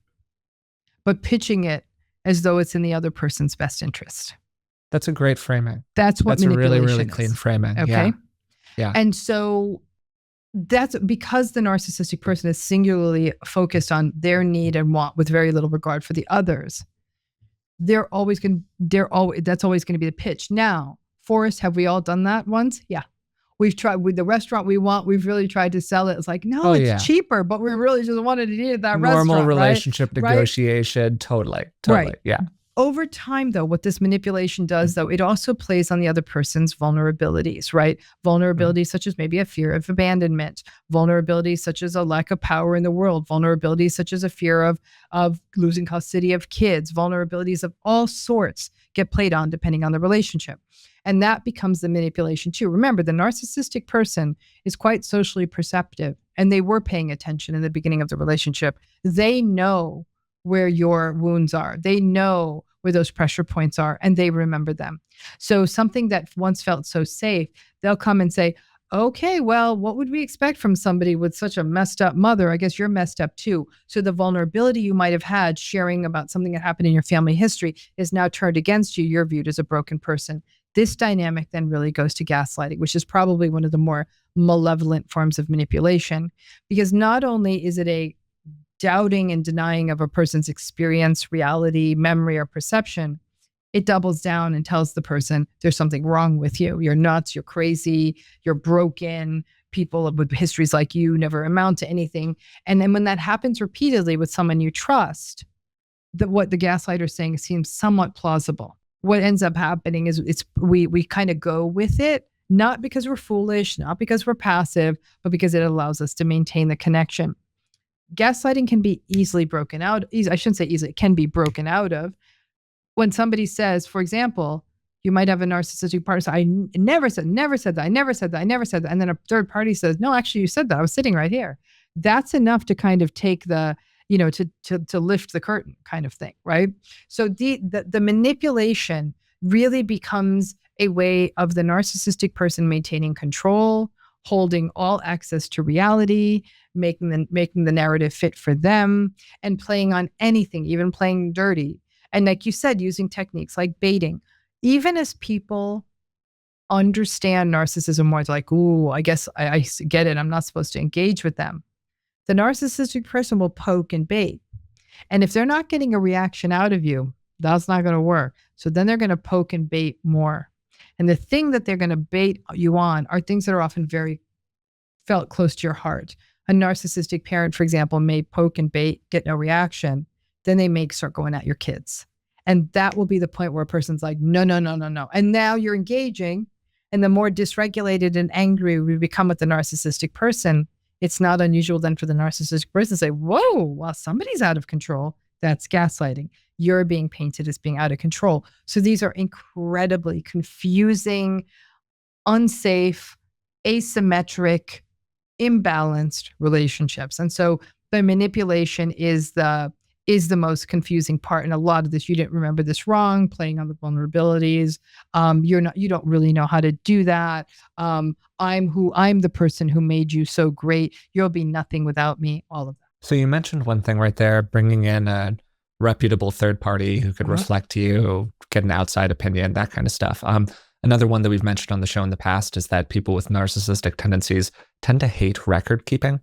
B: but pitching it as though it's in the other person's best interest.
A: That's a great framing.
B: That's what manipulation is.
A: That's a really, really clean framing.
B: Okay.
A: Yeah.
B: And so that's because the narcissistic person is singularly focused on their need and want with very little regard for the others. That's always going to be the pitch. Now, Forrest, have we all done that once? Yeah. We've tried with the restaurant we want. We've really tried to sell it. It's like, no, it's cheaper, but we really just wanted to eat at that restaurant.
A: Normal relationship negotiation. Right? Totally.
B: Right.
A: Yeah.
B: Over time, though, what this manipulation does, though, it also plays on the other person's vulnerabilities, right? Vulnerabilities such as maybe a fear of abandonment, vulnerabilities such as a lack of power in the world, vulnerabilities such as a fear of losing custody of kids, vulnerabilities of all sorts get played on depending on the relationship. And that becomes the manipulation too. Remember, the narcissistic person is quite socially perceptive, and they were paying attention in the beginning of the relationship. They know where your wounds are. They know where those pressure points are, and they remember them. So something that once felt so safe, they'll come and say, okay, well, what would we expect from somebody with such a messed up mother? I guess you're messed up too. So the vulnerability you might have had sharing about something that happened in your family history is now turned against you. You're viewed as a broken person. This dynamic then really goes to gaslighting, which is probably one of the more malevolent forms of manipulation, because not only is it a doubting and denying of a person's experience, reality, memory, or perception, it doubles down and tells the person there's something wrong with you. You're nuts, you're crazy, you're broken. People with histories like you never amount to anything. And then when that happens repeatedly with someone you trust, what the gaslighter is saying seems somewhat plausible. What ends up happening is we kind of go with it, not because we're foolish, not because we're passive, but because it allows us to maintain the connection. Gaslighting can be easily broken out. I shouldn't say easily, it can be broken out of. When somebody says, for example, you might have a narcissistic partner say, I never said that. And then a third party says, no, actually you said that. I was sitting right here. That's enough to kind of take the, to lift the curtain kind of thing, right? So the manipulation really becomes a way of the narcissistic person maintaining control, holding all access to reality, making the narrative fit for them, and playing on anything, even playing dirty. And like you said, using techniques like baiting. Even as people understand narcissism more, it's like, ooh, I guess I get it. I'm not supposed to engage with them. The narcissistic person will poke and bait. And if they're not getting a reaction out of you, that's not going to work. So then they're going to poke and bait more. And the thing that they're going to bait you on are things that are often very felt close to your heart. A narcissistic parent, for example, may poke and bait, get no reaction. Then they may start going at your kids. And that will be the point where a person's like, no. And now you're engaging. And the more dysregulated and angry we become with the narcissistic person, it's not unusual then for the narcissistic person to say, whoa, well, somebody's out of control. That's gaslighting. You're being painted as being out of control. So these are incredibly confusing, unsafe, asymmetric, imbalanced relationships. And so the manipulation is the most confusing part. And a lot of this, you didn't remember this wrong, playing on the vulnerabilities. You don't really know how to do that. I'm the person who made you so great. You'll be nothing without me, all of that.
A: So you mentioned one thing right there, bringing in a reputable third party who could reflect you, get an outside opinion, that kind of stuff. Another one that we've mentioned on the show in the past is that people with narcissistic tendencies tend to hate record keeping.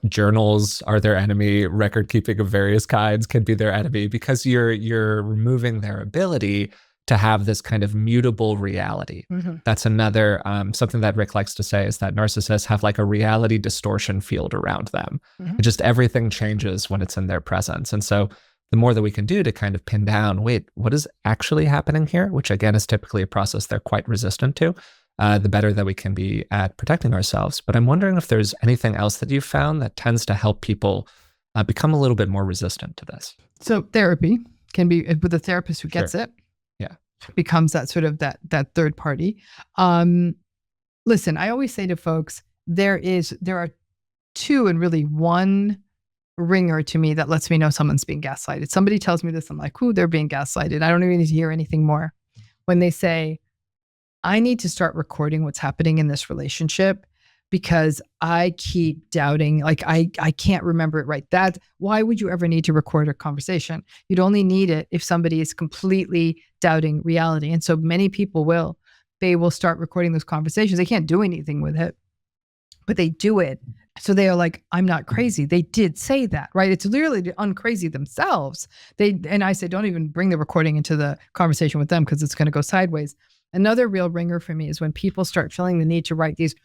A: Journals are their enemy. Record keeping of various kinds can be their enemy because you're removing their ability to have this kind of mutable reality. Mm-hmm. That's another something that Rick likes to say is that narcissists have like a reality distortion field around them. Mm-hmm. Just everything changes when it's in their presence. And so the more that we can do to kind of pin down, wait, what is actually happening here? Which again is typically a process they're quite resistant to. The better that we can be at protecting ourselves. But I'm wondering if there's anything else that you've found that tends to help people become a little bit more resistant to this.
B: So therapy can be with a therapist who gets it.
A: Yeah.
B: Becomes that sort of that third party. Listen, I always say to folks, there are two and really one ringer to me that lets me know someone's being gaslighted. Somebody tells me this, I'm like, they're being gaslighted. I don't even need to hear anything more. When they say, I need to start recording what's happening in this relationship because I keep doubting, like I can't remember it right. Why would you ever need to record a conversation? You'd only need it if somebody is completely doubting reality. And so many people they will start recording those conversations. They can't do anything with it, but they do it. So they are like, I'm not crazy. They did say that, right? It's literally uncrazy themselves. And I say, don't even bring the recording into the conversation with them because it's going to go sideways. Another real ringer for me is when people start feeling the need to write these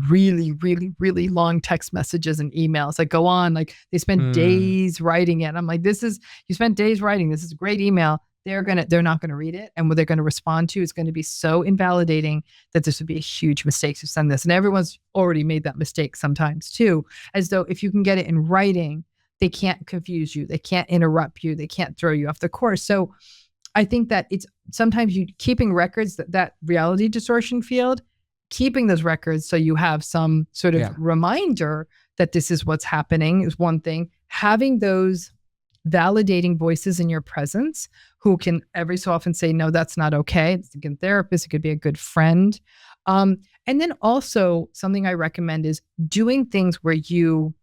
B: really, really, really long text messages and emails that go on, like they spend days writing it. I'm like, you spent days writing, this is a great email. They're not going to read it. And what they're going to respond to is going to be so invalidating that this would be a huge mistake to send this. And everyone's already made that mistake sometimes too, as though if you can get it in writing, they can't confuse you. They can't interrupt you. They can't throw you off the course. So I think that it's sometimes you keeping records, that reality distortion field, keeping those records so you have some sort of reminder that this is what's happening is one thing. Having those validating voices in your presence who can every so often say, no, that's not okay. It's a good therapist. It could be a good friend. And then also something I recommend is doing things where you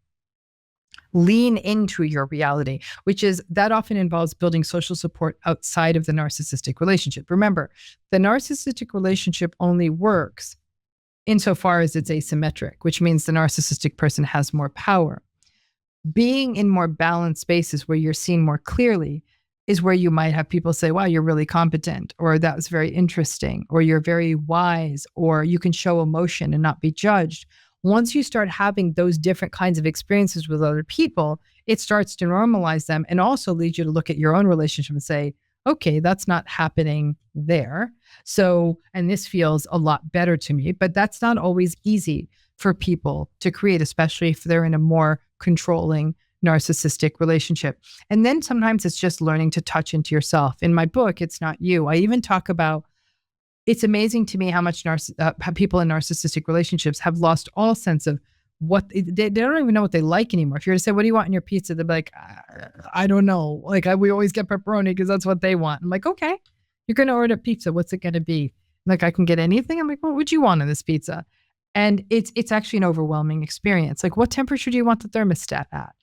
B: lean into your reality, which is that often involves building social support outside of the narcissistic relationship. Remember, the narcissistic relationship only works insofar as it's asymmetric, which means the narcissistic person has more power. Being in more balanced spaces where you're seen more clearly is where you might have people say, wow, you're really competent, or that was very interesting, or you're very wise, or you can show emotion and not be judged. Once you start having those different kinds of experiences with other people, it starts to normalize them and also leads you to look at your own relationship and say, okay, that's not happening there. So, and this feels a lot better to me, but that's not always easy for people to create, especially if they're in a more controlling narcissistic relationship. And then sometimes it's just learning to touch into yourself. In my book, It's Not You, I even talk about, it's amazing to me how much people in narcissistic relationships have lost all sense of what they don't even know what they like anymore. If you're to say, what do you want in your pizza? They'll be like, I don't know. Like we always get pepperoni because that's what they want. I'm like, okay, you're going to order pizza. What's it going to be? Like, I can get anything. I'm like, what would you want on this pizza? And it's actually an overwhelming experience. Like, what temperature do you want the thermostat at?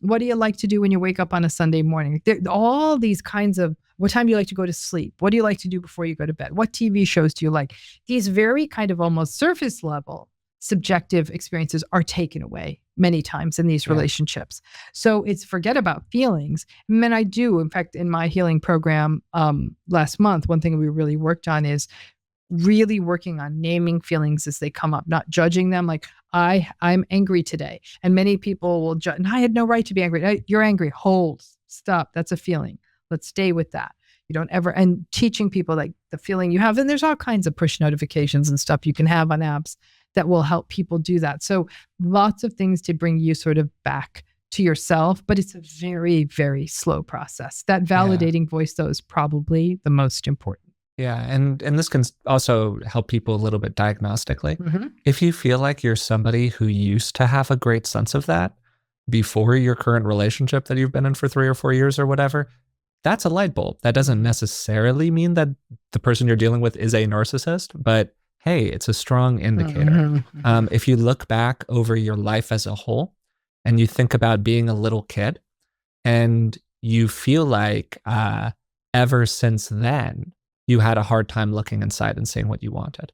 B: What do you like to do when you wake up on a Sunday morning? All these kinds of, what time do you like to go to sleep? What do you like to do before you go to bed? What TV shows do you like? These very kind of almost surface level subjective experiences are taken away many times in these relationships. So it's forget about feelings. And then I do, in fact, in my healing program last month, one thing we really worked on is really working on naming feelings as they come up, not judging them. Like, I'm angry today. And many people will judge, and I had no right to be angry. You're angry. Hold, stop. That's a feeling. Let's stay with that. You don't ever, and teaching people like the feeling you have, and there's all kinds of push notifications and stuff you can have on apps that will help people do that. So lots of things to bring you sort of back to yourself, but it's a very, very slow process. That validating voice, though, is probably the most important.
A: Yeah. And this can also help people a little bit diagnostically.
B: Mm-hmm.
A: If you feel like you're somebody who used to have a great sense of that before your current relationship that you've been in for 3 or 4 years or whatever, that's a light bulb. That doesn't necessarily mean that the person you're dealing with is a narcissist, but hey, it's a strong indicator.
B: Mm-hmm.
A: If you look back over your life as a whole and you think about being a little kid and you feel like ever since then, you had a hard time looking inside and seeing what you wanted.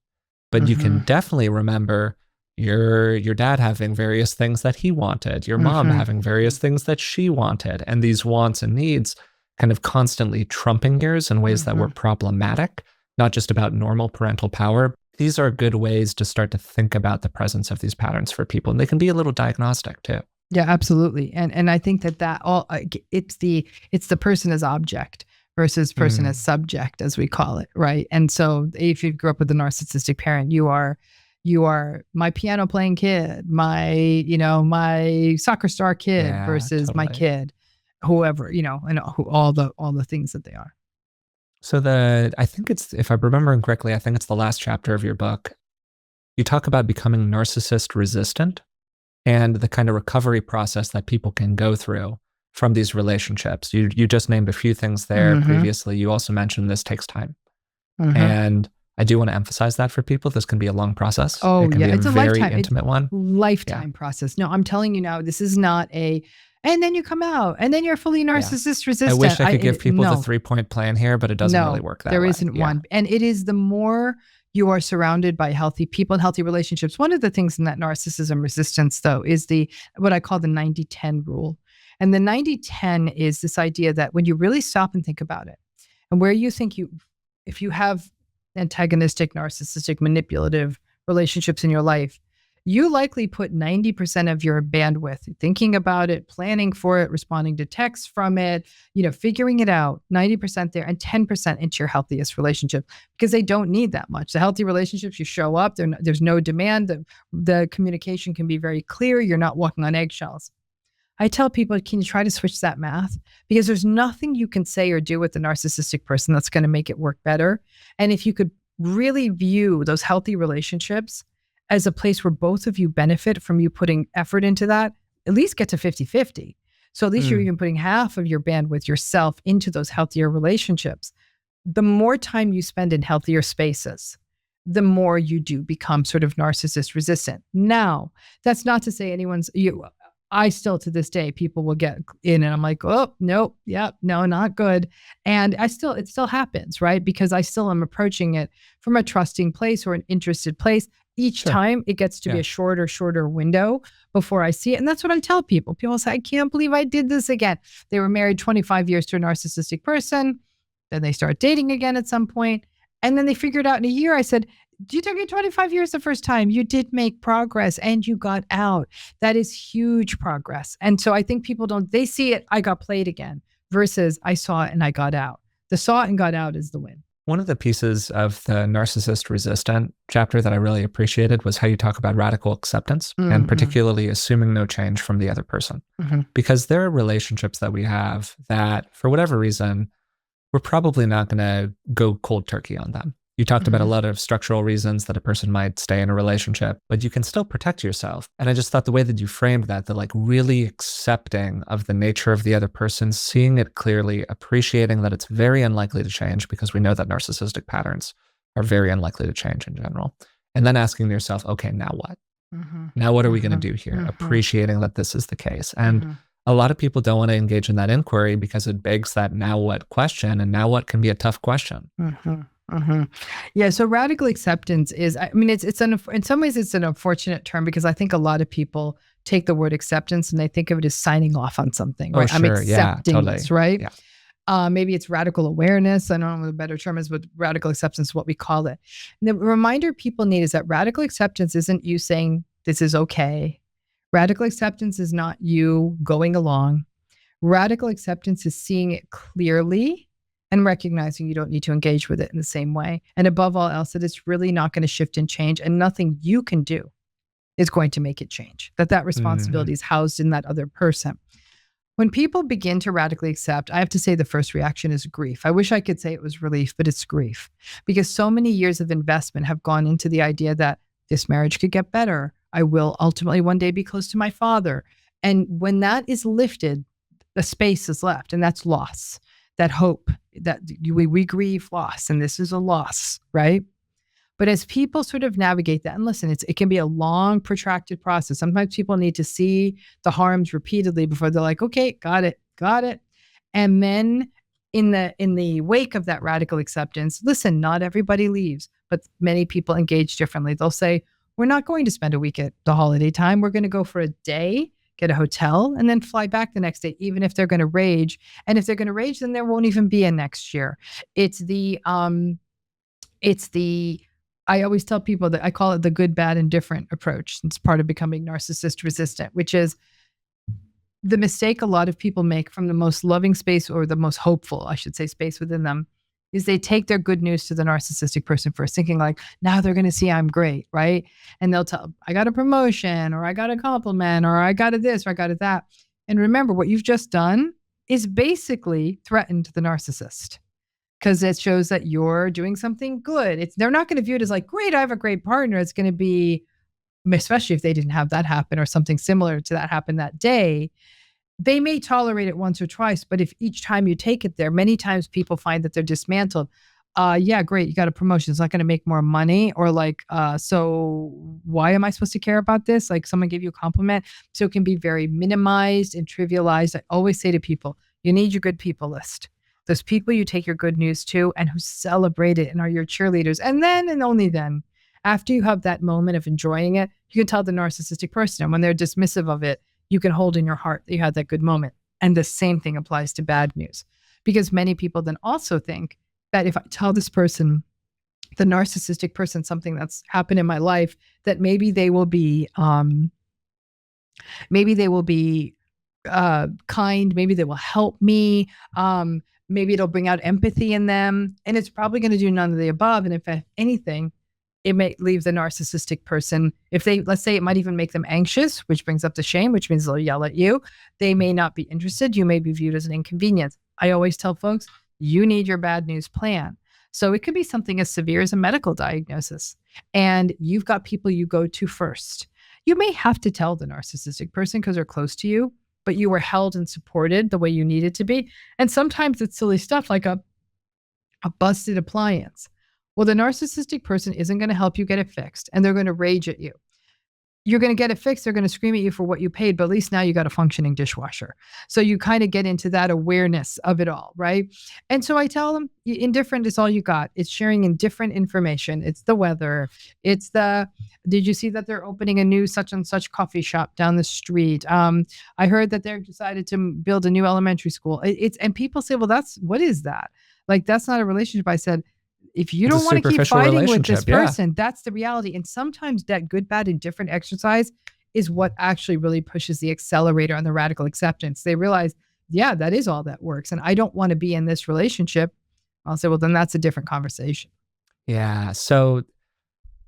A: But you can definitely remember your dad having various things that he wanted, your mom having various things that she wanted, and these wants and needs kind of constantly trumping yours in ways that were problematic, not just about normal parental power. These are good ways to start to think about the presence of these patterns for people, and they can be a little diagnostic too.
B: Yeah, absolutely. And I think that all it's the person as object versus person as subject, as we call it, right? And so if you grew up with a narcissistic parent, you are my piano playing kid, my soccer star kid versus my kid, whoever, and who all the things that they are.
A: So I think it's, if I'm remembering correctly, I think it's the last chapter of your book. You talk about becoming narcissist resistant and the kind of recovery process that people can go through from these relationships. You just named a few things there previously. You also mentioned this takes time. And I do want to emphasize that for people. This can be a long process.
B: Oh,
A: it can be
B: it's a
A: very
B: lifetime,
A: intimate one.
B: Lifetime process. No, I'm telling you now, this is not and then you come out and then you're fully narcissist resistant.
A: I wish I could give people the 3-point plan here, but it doesn't really work that way.
B: There isn't one. And it is the more you are surrounded by healthy people and healthy relationships. One of the things in that narcissism resistance, though, is what I call the 90-10 rule. And the 90-10 is this idea that when you really stop and think about it, and where you think if you have antagonistic, narcissistic, manipulative relationships in your life, you likely put 90% of your bandwidth thinking about it, planning for it, responding to texts from it, figuring it out, 90% there and 10% into your healthiest relationship, because they don't need that much. The healthy relationships, you show up, there's no demand, the communication can be very clear, you're not walking on eggshells. I tell people, can you try to switch that math? Because there's nothing you can say or do with a narcissistic person that's going to make it work better. And if you could really view those healthy relationships as a place where both of you benefit from you putting effort into that, at least get to 50-50. So at least you're even putting half of your bandwidth yourself into those healthier relationships. The more time you spend in healthier spaces, the more you do become sort of narcissist resistant. Now, that's not to say I still, to this day, people will get in and I'm like, oh, nope, yep, no, not good. And it still happens, right? Because I still am approaching it from a trusting place or an interested place. Each time it gets to be a shorter window before I see it. And that's what I tell people. People say, I can't believe I did this again. They were married 25 years to a narcissistic person. Then they start dating again at some point. And then they figured out in a year, I said, you took it 25 years the first time. You did make progress and you got out. That is huge progress. And so I think people they see it, I got played again, versus I saw it and I got out. The saw it and got out is the win.
A: One of the pieces of the narcissist resistant chapter that I really appreciated was how you talk about radical acceptance and particularly assuming no change from the other person. Because there are relationships that we have that, for whatever reason, we're probably not going to go cold turkey on them. You talked about a lot of structural reasons that a person might stay in a relationship, but you can still protect yourself. And I just thought the way that you framed that, the like really accepting of the nature of the other person, seeing it clearly, appreciating that it's very unlikely to change, because we know that narcissistic patterns are very unlikely to change in general. And then asking yourself, okay, now what? Now what are we going to do here? Appreciating that this is the case. And a lot of people don't want to engage in that inquiry because it begs that now what question, and now what can be a tough question.
B: Yeah. So radical acceptance is, I mean, in some ways it's an unfortunate term, because I think a lot of people take the word acceptance and they think of it as signing off on something, right?
A: Oh, sure.
B: I'm accepting this, right?
A: Yeah.
B: Maybe it's radical awareness. I don't know what the better term is, but radical acceptance is what we call it. And the reminder people need is that radical acceptance isn't you saying this is okay. Radical acceptance is not you going along. Radical acceptance is seeing it clearly and recognizing you don't need to engage with it in the same way. And above all else, that it's really not going to shift and change, and nothing you can do is going to make it change. That responsibility is housed in that other person. When people begin to radically accept, I have to say the first reaction is grief. I wish I could say it was relief, but it's grief. Because so many years of investment have gone into the idea that this marriage could get better. I will ultimately one day be close to my father. And when that is lifted, the space is left, and that's loss. That hope, that we grieve loss, and this is a loss, right? But as people sort of navigate that, and listen, it can be a long, protracted process. Sometimes people need to see the harms repeatedly before they're like, okay, got it. And then in the wake of that radical acceptance, listen, not everybody leaves, but many people engage differently. They'll say, we're not going to spend a week at the holiday time. We're going to go for a day, get a hotel, and then fly back the next day, even if they're going to rage. And if they're going to rage, then there won't even be a next year. I always tell people that I call it the good, bad, and different approach. It's part of becoming narcissist resistant, which is the mistake a lot of people make from the most loving space, or the most hopeful, I should say, space within them, is they take their good news to the narcissistic person first, thinking like, now they're going to see I'm great, right? And they'll tell, I got a promotion, or I got a compliment, or I got a this, or I got a that. And remember, what you've just done is basically threatened the narcissist, because it shows that you're doing something good. They're not going to view it as like, great, I have a great partner. It's going to be, especially if they didn't have that happen or something similar to that happen that day, they may tolerate it once or twice, but if each time you take it there, many times people find that they're dismantled. Yeah, great, you got a promotion. It's not going to make more money, or like, so why am I supposed to care about this? Like, someone gave you a compliment. So it can be very minimized and trivialized. I always say to people, you need your good people list. Those people you take your good news to and who celebrate it and are your cheerleaders. And then, and only then, after you have that moment of enjoying it, you can tell the narcissistic person. And when they're dismissive of it, you can hold in your heart that you had that good moment. And the same thing applies to bad news, because many people then also think that if I tell this person, the narcissistic person, something that's happened in my life, that maybe they will be kind, maybe they will help me, maybe it'll bring out empathy in them, and it's probably going to do none of the above. And if anything, it may leave the narcissistic person, let's say it might even make them anxious, which brings up the shame, which means they'll yell at you. They may not be interested. You may be viewed as an inconvenience. I always tell folks, you need your bad news plan. So it could be something as severe as a medical diagnosis, and you've got people you go to first. You may have to tell the narcissistic person because they're close to you, but you were held and supported the way you needed to be. And sometimes it's silly stuff like a busted appliance. Well, the narcissistic person isn't going to help you get it fixed, and they're going to rage at you. you're going to get it fixed. They're going to scream at you for what you paid, but at least now you got a functioning dishwasher. So you kind of get into that awareness of it all, right? And so I tell them, indifferent is all you got. It's sharing indifferent information. It's the weather. It's did you see that they're opening a new such and such coffee shop down the street? I heard that they've decided to build a new elementary school. And people say, well, what is that? Like, that's not a relationship. I said, if you don't want to keep fighting with this person, that's the reality. And sometimes that good, bad, indifferent exercise is what actually really pushes the accelerator on the radical acceptance. They realize, yeah, that is all that works. And I don't want to be in this relationship. I'll say, well, then that's a different conversation.
A: Yeah. So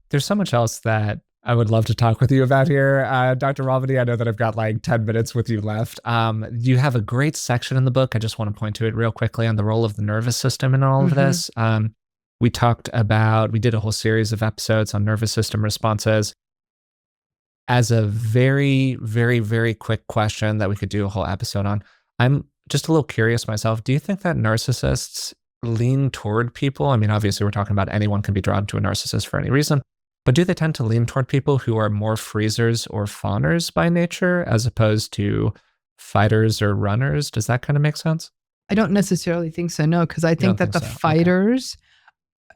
A: there's so much else that I would love to talk with you about here. Dr. Ramani, I know that I've got like 10 minutes with you left. You have a great section in the book. I just want to point to it real quickly on the role of the nervous system in all of this. We did a whole series of episodes on nervous system responses. As a very, very, very quick question that we could do a whole episode on, I'm just a little curious myself. Do you think that narcissists lean toward people? I mean, obviously we're talking about anyone can be drawn to a narcissist for any reason, but do they tend to lean toward people who are more freezers or fawners by nature as opposed to fighters or runners? Does that kind of make sense?
B: I don't necessarily think so, no, because I think that the fighters...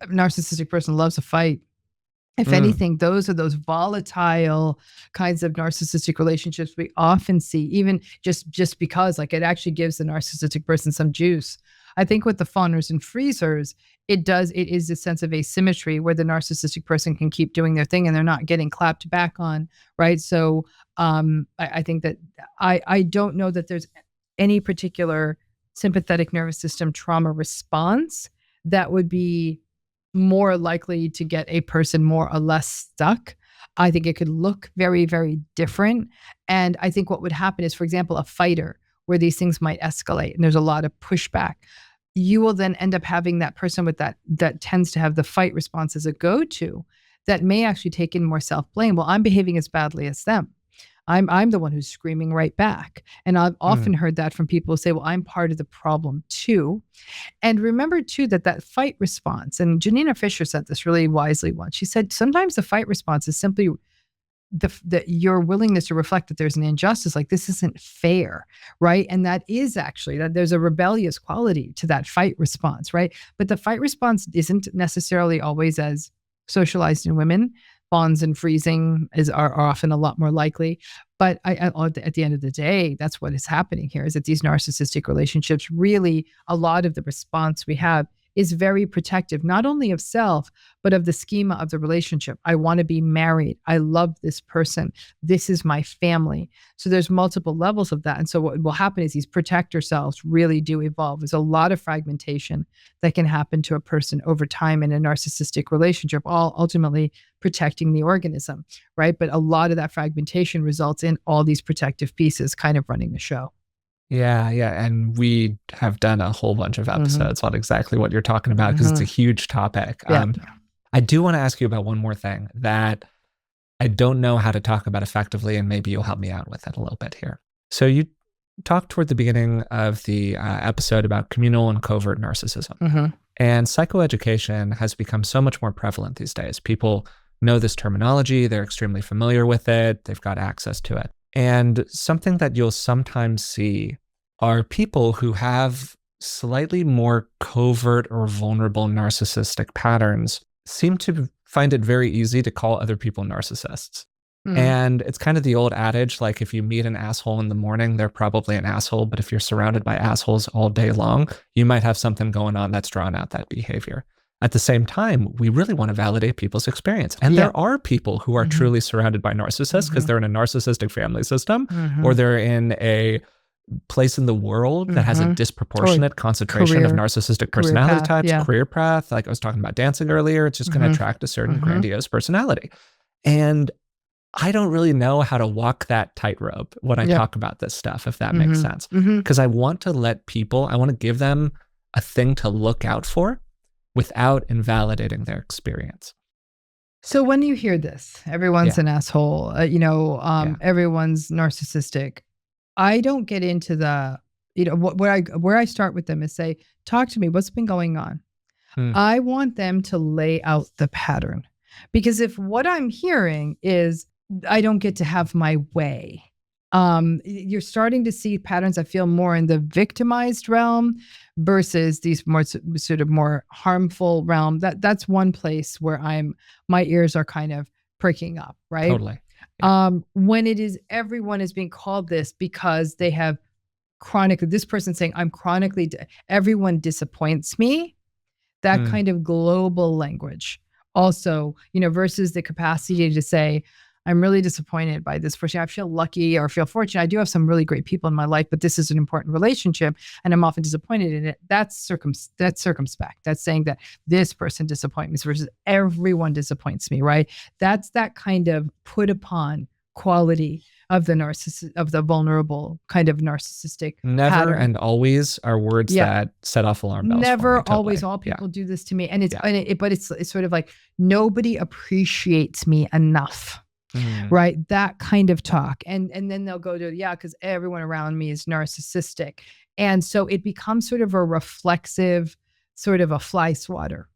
B: narcissistic person loves a fight. If anything, those are those volatile kinds of narcissistic relationships we often see, even just because like it actually gives the narcissistic person some juice. I think with the fawners and freezers, it is a sense of asymmetry where the narcissistic person can keep doing their thing and they're not getting clapped back on, right? So I think that I don't know that there's any particular sympathetic nervous system trauma response that would be more likely to get a person more or less stuck. I think it could look very, very different. And I think what would happen is, for example, a fighter where these things might escalate and there's a lot of pushback, you will then end up having that person with that tends to have the fight response as a go-to that may actually take in more self-blame. Well, I'm behaving as badly as them. I'm the one who's screaming right back. And I've often heard that from people who say, well, I'm part of the problem too. And remember too, that fight response, and Janina Fisher said this really wisely once. She said, sometimes the fight response is simply your willingness to reflect that there's an injustice, like this isn't fair, right? And that is actually, that there's a rebellious quality to that fight response, right? But the fight response isn't necessarily always as socialized in women. Fawns and freezing are often a lot more likely. But at the end of the day, that's what is happening here, is that these narcissistic relationships, really, a lot of the response we have is very protective, not only of self, but of the schema of the relationship. I want to be married. I love this person. This is my family. So there's multiple levels of that. And so what will happen is these protector cells really do evolve. There's a lot of fragmentation that can happen to a person over time in a narcissistic relationship, all ultimately protecting the organism, right? But a lot of that fragmentation results in all these protective pieces kind of running the show.
A: Yeah. And we have done a whole bunch of episodes on exactly what you're talking about because it's a huge topic.
B: Yeah.
A: I do want to ask you about one more thing that I don't know how to talk about effectively, and maybe you'll help me out with it a little bit here. So you talked toward the beginning of the episode about communal and covert narcissism. And psychoeducation has become so much more prevalent these days. People know this terminology. They're extremely familiar with it. They've got access to it. And something that you'll sometimes see are people who have slightly more covert or vulnerable narcissistic patterns seem to find it very easy to call other people narcissists. And it's kind of the old adage, like if you meet an asshole in the morning, they're probably an asshole. But if you're surrounded by assholes all day long, you might have something going on that's drawn out that behavior. At the same time, we really want to validate people's experience. And there are people who are truly surrounded by narcissists because they're in a narcissistic family system or they're in a place in the world that has a disproportionate concentration of narcissistic personality types, career path. Like I was talking about dancing earlier, it's just going to attract a certain grandiose personality. And I don't really know how to walk that tightrope when I talk about this stuff, if that makes sense. Because I want to let people, I want to give them a thing to look out for without invalidating their experience.
B: So when you hear this, everyone's an asshole, everyone's narcissistic. I don't get into the, where I start with them is say, talk to me, what's been going on? I want them to lay out the pattern. Because if what I'm hearing is I don't get to have my way. You're starting to see patterns, I feel, more in the victimized realm versus these more sort of more harmful realm. That's one place where my ears are kind of pricking up, right?
A: Totally. Yeah.
B: When it is everyone is being called this because they have this person saying, I'm chronically, everyone disappoints me. That kind of global language also, versus the capacity to say, I'm really disappointed by this person. I feel lucky or feel fortunate. I do have some really great people in my life, but this is an important relationship and I'm often disappointed in it. That's circumspect. That's saying that this person disappoints me versus everyone disappoints me, right? That's that kind of put upon quality of the narcissist, of the vulnerable kind of narcissistic
A: Never
B: pattern.
A: And always are words that set off alarm bells.
B: Never,
A: for me,
B: always, all people do this to me. And it's sort of like, nobody appreciates me enough. Right? That kind of talk. And then they'll go to, because everyone around me is narcissistic. And so it becomes sort of a reflexive, sort of a fly swatter.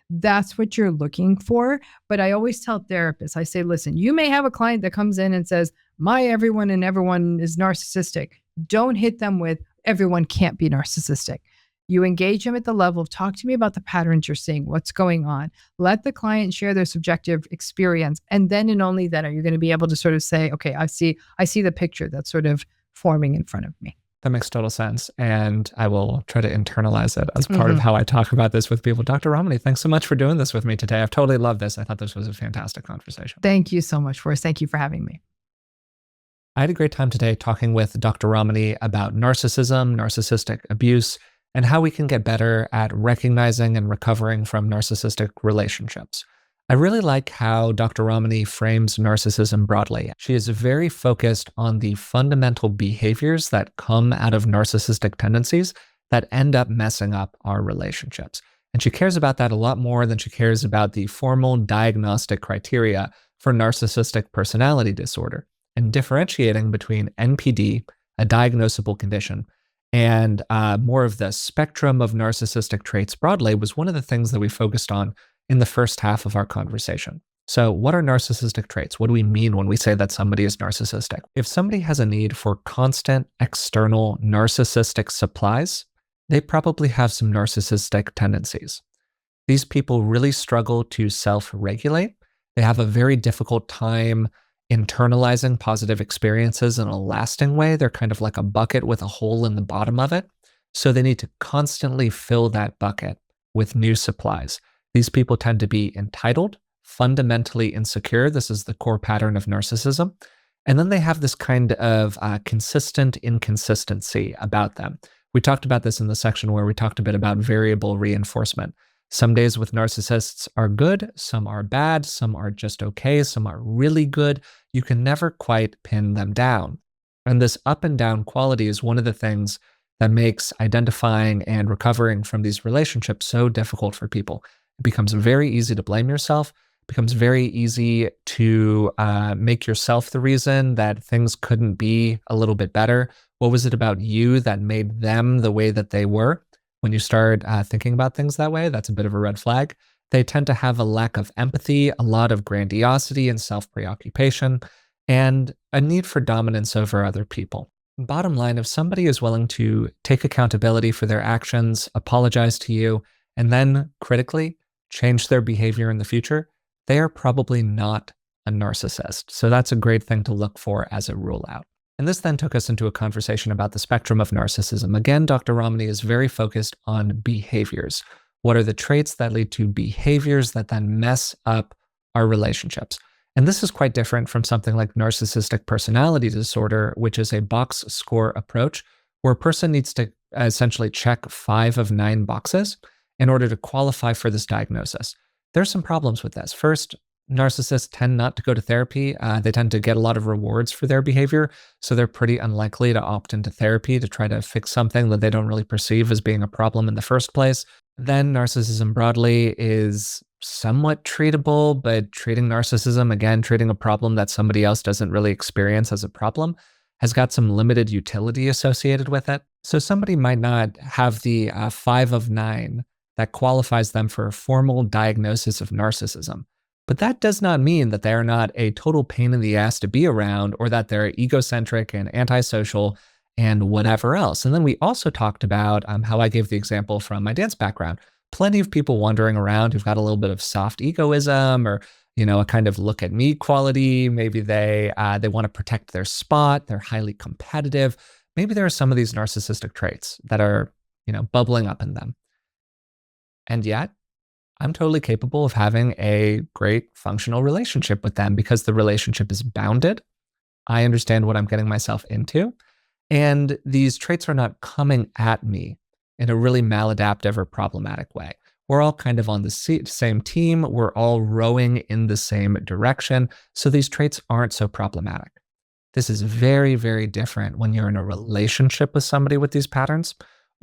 B: That's what you're looking for. But I always tell therapists, I say, listen, you may have a client that comes in and says, my everyone and everyone is narcissistic. Don't hit them with everyone can't be narcissistic. You engage them at the level of talk to me about the patterns you're seeing, what's going on. Let the client share their subjective experience. And then and only then are you going to be able to sort of say, okay, I see the picture that's sort of forming in front of me.
A: That makes total sense. And I will try to internalize it as part of how I talk about this with people. Dr. Ramani, thanks so much for doing this with me today. I've totally loved this. I thought this was a fantastic conversation.
B: Thank you so much, Forrest. Thank you for having me.
A: I had a great time today talking with Dr. Ramani about narcissism, narcissistic abuse, and how we can get better at recognizing and recovering from narcissistic relationships. I really like how Dr. Ramani frames narcissism broadly. She is very focused on the fundamental behaviors that come out of narcissistic tendencies that end up messing up our relationships. And she cares about that a lot more than she cares about the formal diagnostic criteria for narcissistic personality disorder, and differentiating between NPD, a diagnosable condition, and more of the spectrum of narcissistic traits broadly was one of the things that we focused on in the first half of our conversation. So what are narcissistic traits? What do we mean when we say that somebody is narcissistic? If somebody has a need for constant external narcissistic supplies, they probably have some narcissistic tendencies. These people really struggle to self-regulate. They have a very difficult time internalizing positive experiences in a lasting way. They're kind of like a bucket with a hole in the bottom of it. So they need to constantly fill that bucket with new supplies. These people tend to be entitled, fundamentally insecure. This is the core pattern of narcissism. And then they have this kind of consistent inconsistency about them. We talked about this in the section where we talked a bit about variable reinforcement. Some days with narcissists are good, some are bad, some are just okay, some are really good. You can never quite pin them down. And this up and down quality is one of the things that makes identifying and recovering from these relationships so difficult for people. It becomes very easy to blame yourself. It becomes very easy to make yourself the reason that things couldn't be a little bit better. What was it about you that made them the way that they were? When you start thinking about things that way, that's a bit of a red flag. They tend to have a lack of empathy, a lot of grandiosity and self-preoccupation, and a need for dominance over other people. Bottom line, if somebody is willing to take accountability for their actions, apologize to you, and then critically change their behavior in the future, they are probably not a narcissist. So that's a great thing to look for as a rule out. And this then took us into a conversation about the spectrum of narcissism. Again, Dr. Ramani is very focused on behaviors. What are the traits that lead to behaviors that then mess up our relationships? And this is quite different from something like narcissistic personality disorder, which is a box score approach where a person needs to essentially check 5 of 9 boxes in order to qualify for this diagnosis. There's some problems with this. First, narcissists tend not to go to therapy. They tend to get a lot of rewards for their behavior, so they're pretty unlikely to opt into therapy to try to fix something that they don't really perceive as being a problem in the first place. Then narcissism broadly is somewhat treatable, but treating narcissism, again, treating a problem that somebody else doesn't really experience as a problem, has got some limited utility associated with it. So somebody might not have the 5 of 9 that qualifies them for a formal diagnosis of narcissism, But that does not mean that they're not a total pain in the ass to be around, or that they're egocentric and antisocial and whatever else. And then we also talked about how I gave the example from my dance background. Plenty of people wandering around who've got a little bit of soft egoism, or a kind of look at me quality. Maybe they want to protect their spot. They're highly competitive. Maybe there are some of these narcissistic traits that are bubbling up in them. And yet, I'm totally capable of having a great functional relationship with them because the relationship is bounded. I understand what I'm getting myself into. And these traits are not coming at me in a really maladaptive or problematic way. We're all kind of on the same team. We're all rowing in the same direction. So these traits aren't so problematic. This is very, very different when you're in a relationship with somebody with these patterns,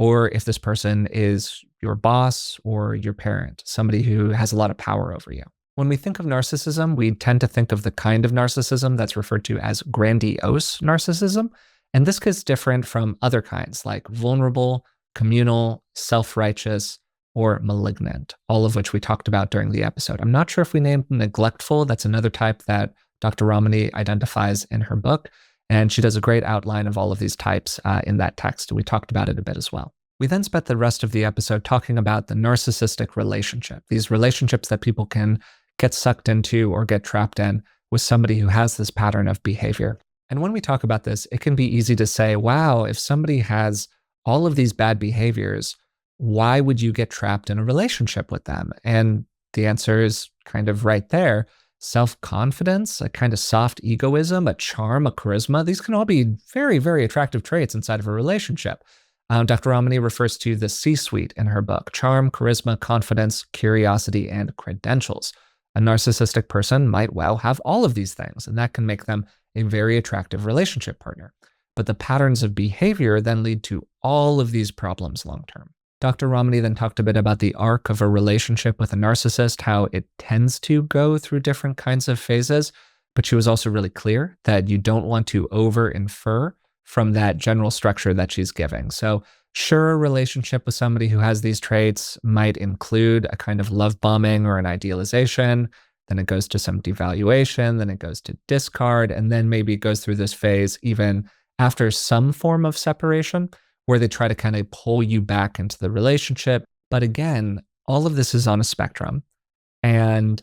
A: or if this person is your boss or your parent, somebody who has a lot of power over you. When we think of narcissism, we tend to think of the kind of narcissism that's referred to as grandiose narcissism. And this gets different from other kinds like vulnerable, communal, self-righteous, or malignant, all of which we talked about during the episode. I'm not sure if we named neglectful. That's another type that Dr. Ramani identifies in her book. And she does a great outline of all of these types in that text. We talked about it a bit as well. We then spent the rest of the episode talking about the narcissistic relationship, these relationships that people can get sucked into or get trapped in with somebody who has this pattern of behavior. And when we talk about this, it can be easy to say, wow, if somebody has all of these bad behaviors, why would you get trapped in a relationship with them? And the answer is kind of right there. Self-confidence, a kind of soft egoism, a charm, a charisma. These can all be very, very attractive traits inside of a relationship. Dr. Ramani refers to the C-suite in her book: charm, charisma, confidence, curiosity, and credentials. A narcissistic person might well have all of these things, and that can make them a very attractive relationship partner. But the patterns of behavior then lead to all of these problems long-term. Dr. Ramani then talked a bit about the arc of a relationship with a narcissist, how it tends to go through different kinds of phases, but she was also really clear that you don't want to over-infer from that general structure that she's giving. So sure, a relationship with somebody who has these traits might include a kind of love bombing or an idealization, then it goes to some devaluation, then it goes to discard, and then maybe it goes through this phase even after some form of separation, where they try to kind of pull you back into the relationship. But again, all of this is on a spectrum. And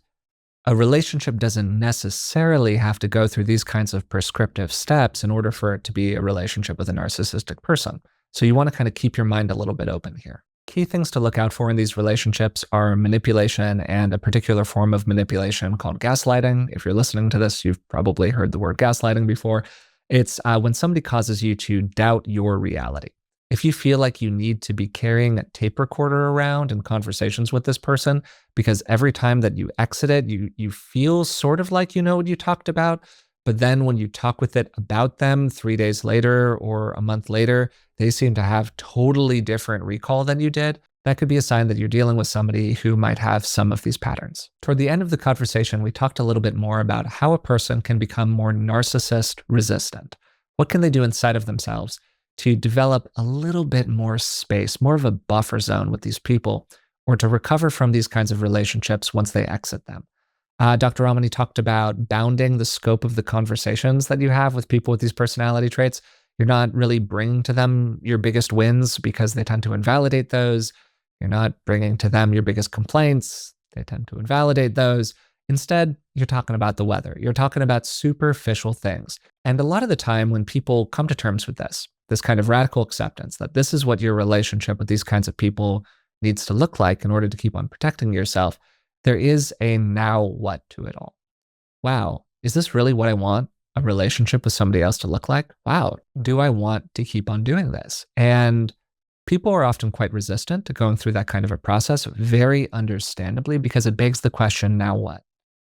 A: a relationship doesn't necessarily have to go through these kinds of prescriptive steps in order for it to be a relationship with a narcissistic person. So you want to kind of keep your mind a little bit open here. Key things to look out for in these relationships are manipulation, and a particular form of manipulation called gaslighting. If you're listening to this, you've probably heard the word gaslighting before. It's when somebody causes you to doubt your reality. If you feel like you need to be carrying a tape recorder around in conversations with this person, because every time that you exit it, you feel sort of like you know what you talked about, but then when you talk with it about them 3 days later or a month later, they seem to have totally different recall than you did, that could be a sign that you're dealing with somebody who might have some of these patterns. Toward the end of the conversation, we talked a little bit more about how a person can become more narcissist resistant. What can they do inside of themselves to develop a little bit more space, more of a buffer zone with these people, or to recover from these kinds of relationships once they exit them? Dr. Ramani talked about bounding the scope of the conversations that you have with people with these personality traits. You're not really bringing to them your biggest wins because they tend to invalidate those. You're not bringing to them your biggest complaints. They tend to invalidate those. Instead, you're talking about the weather. You're talking about superficial things. And a lot of the time when people come to terms with this kind of radical acceptance that this is what your relationship with these kinds of people needs to look like in order to keep on protecting yourself, there is a now what to it all. Wow, is this really what I want a relationship with somebody else to look like? Wow, do I want to keep on doing this? And people are often quite resistant to going through that kind of a process, very understandably, because it begs the question, now what?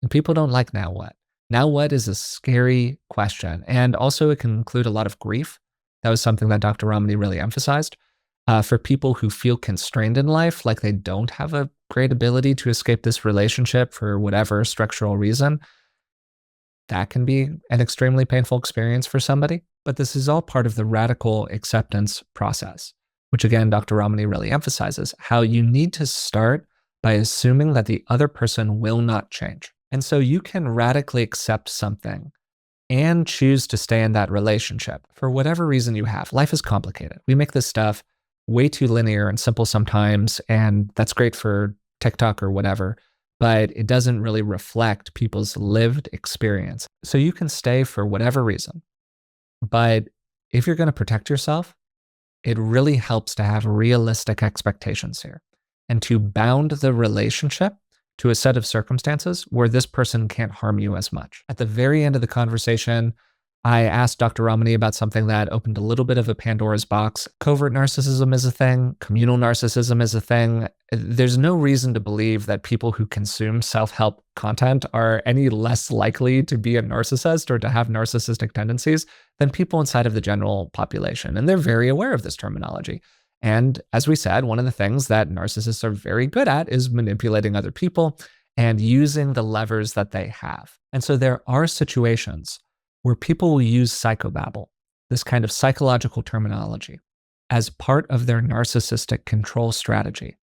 A: And people don't like now what. Now what is a scary question. And also it can include a lot of grief. That was something that Dr. Ramani really emphasized. For people who feel constrained in life, like they don't have a great ability to escape this relationship for whatever structural reason, that can be an extremely painful experience for somebody. But this is all part of the radical acceptance process, which again, Dr. Ramani really emphasizes how you need to start by assuming that the other person will not change. And so you can radically accept something and choose to stay in that relationship for whatever reason you have. Life is complicated. We make this stuff way too linear and simple sometimes, and that's great for TikTok or whatever, but it doesn't really reflect people's lived experience. So you can stay for whatever reason. But if you're going to protect yourself, it really helps to have realistic expectations here and to bound the relationship to a set of circumstances where this person can't harm you as much. At the very end of the conversation, I asked Dr. Ramani about something that opened a little bit of a Pandora's box. Covert narcissism is a thing. Communal narcissism is a thing. There's no reason to believe that people who consume self-help content are any less likely to be a narcissist or to have narcissistic tendencies than people inside of the general population. And they're very aware of this terminology. And as we said, one of the things that narcissists are very good at is manipulating other people and using the levers that they have. And so there are situations where people will use psychobabble, this kind of psychological terminology, as part of their narcissistic control strategy.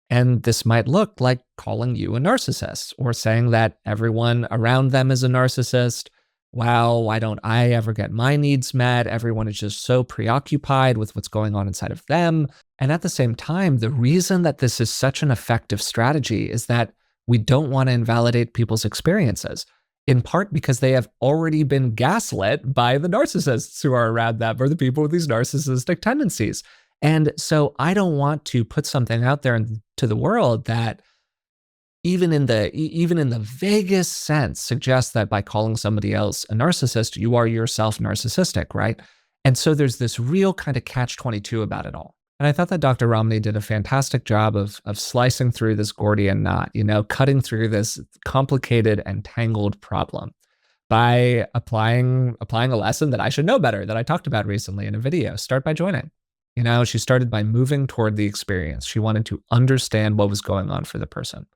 A: And this might look like calling you a narcissist or saying that everyone around them is a narcissist. Wow, why don't I ever get my needs met? Everyone is just so preoccupied with what's going on inside of them. And at the same time, the reason that this is such an effective strategy is that we don't want to invalidate people's experiences, in part because they have already been gaslit by the narcissists who are around them or the people with these narcissistic tendencies. And so I don't want to put something out there into the world that even in the vaguest sense suggests that by calling somebody else a narcissist, you are yourself narcissistic, right? And so there's this real kind of catch-22 about it all. And I thought that Dr. Ramani did a fantastic job of slicing through this Gordian knot, cutting through this complicated and tangled problem by applying a lesson that I should know better, that I talked about recently in a video. Start by joining. She started by moving toward the experience. She wanted to understand what was going on for the person.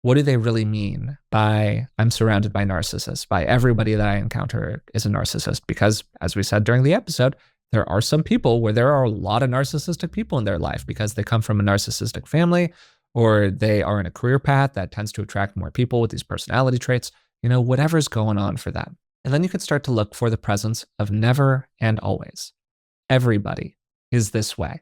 A: What do they really mean by I'm surrounded by narcissists, by everybody that I encounter is a narcissist? Because as we said during the episode, there are some people where there are a lot of narcissistic people in their life because they come from a narcissistic family or they are in a career path that tends to attract more people with these personality traits, whatever's going on for them. And then you can start to look for the presence of never and always. Everybody is this way.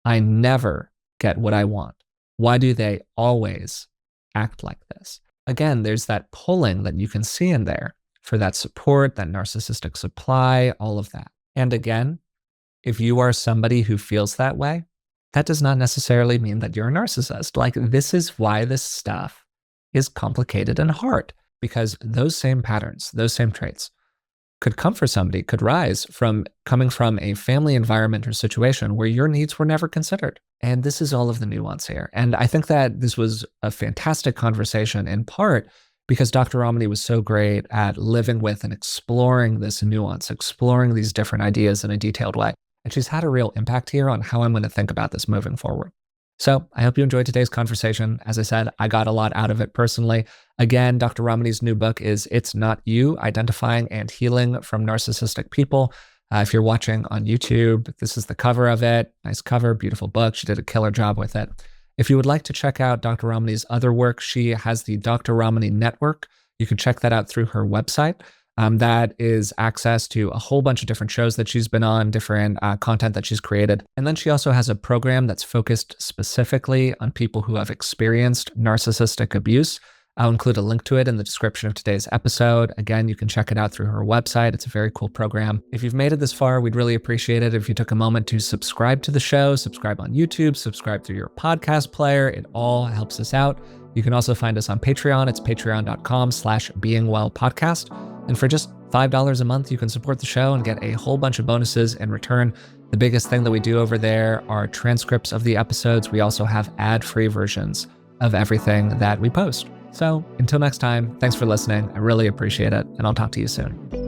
A: I never get what I want. Why do they always act like this? Again, there's that pulling that you can see in there for that support, that narcissistic supply, all of that. And again, if you are somebody who feels that way, that does not necessarily mean that you're a narcissist. Like, this is why this stuff is complicated and hard, because those same patterns, those same traits could come for somebody, could rise from coming from a family environment or situation where your needs were never considered. And this is all of the nuance here. And I think that this was a fantastic conversation in part because Dr. Ramani was so great at living with and exploring this nuance, exploring these different ideas in a detailed way. And she's had a real impact here on how I'm going to think about this moving forward. So I hope you enjoyed today's conversation. As I said, I got a lot out of it personally. Again, Dr. Ramani's new book is It's Not You, Identifying and Healing from Narcissistic People. If you're watching on YouTube, this is the cover of it. Nice cover, beautiful book. She did a killer job with it. If you would like to check out Dr. Ramani's other work, she has the Dr. Ramani Network. You can check that out through her website. That is access to a whole bunch of different shows that she's been on, different content that she's created. And then she also has a program that's focused specifically on people who have experienced narcissistic abuse. I'll include a link to it in the description of today's episode. Again, you can check it out through her website. It's a very cool program. If you've made it this far, we'd really appreciate it if you took a moment to subscribe to the show, subscribe on YouTube, subscribe through your podcast player. It all helps us out. You can also find us on Patreon. It's patreon.com/beingwellpodcast. And for just $5 a month, you can support the show and get a whole bunch of bonuses in return. The biggest thing that we do over there are transcripts of the episodes. We also have ad-free versions of everything that we post. So until next time, thanks for listening. I really appreciate it, and I'll talk to you soon.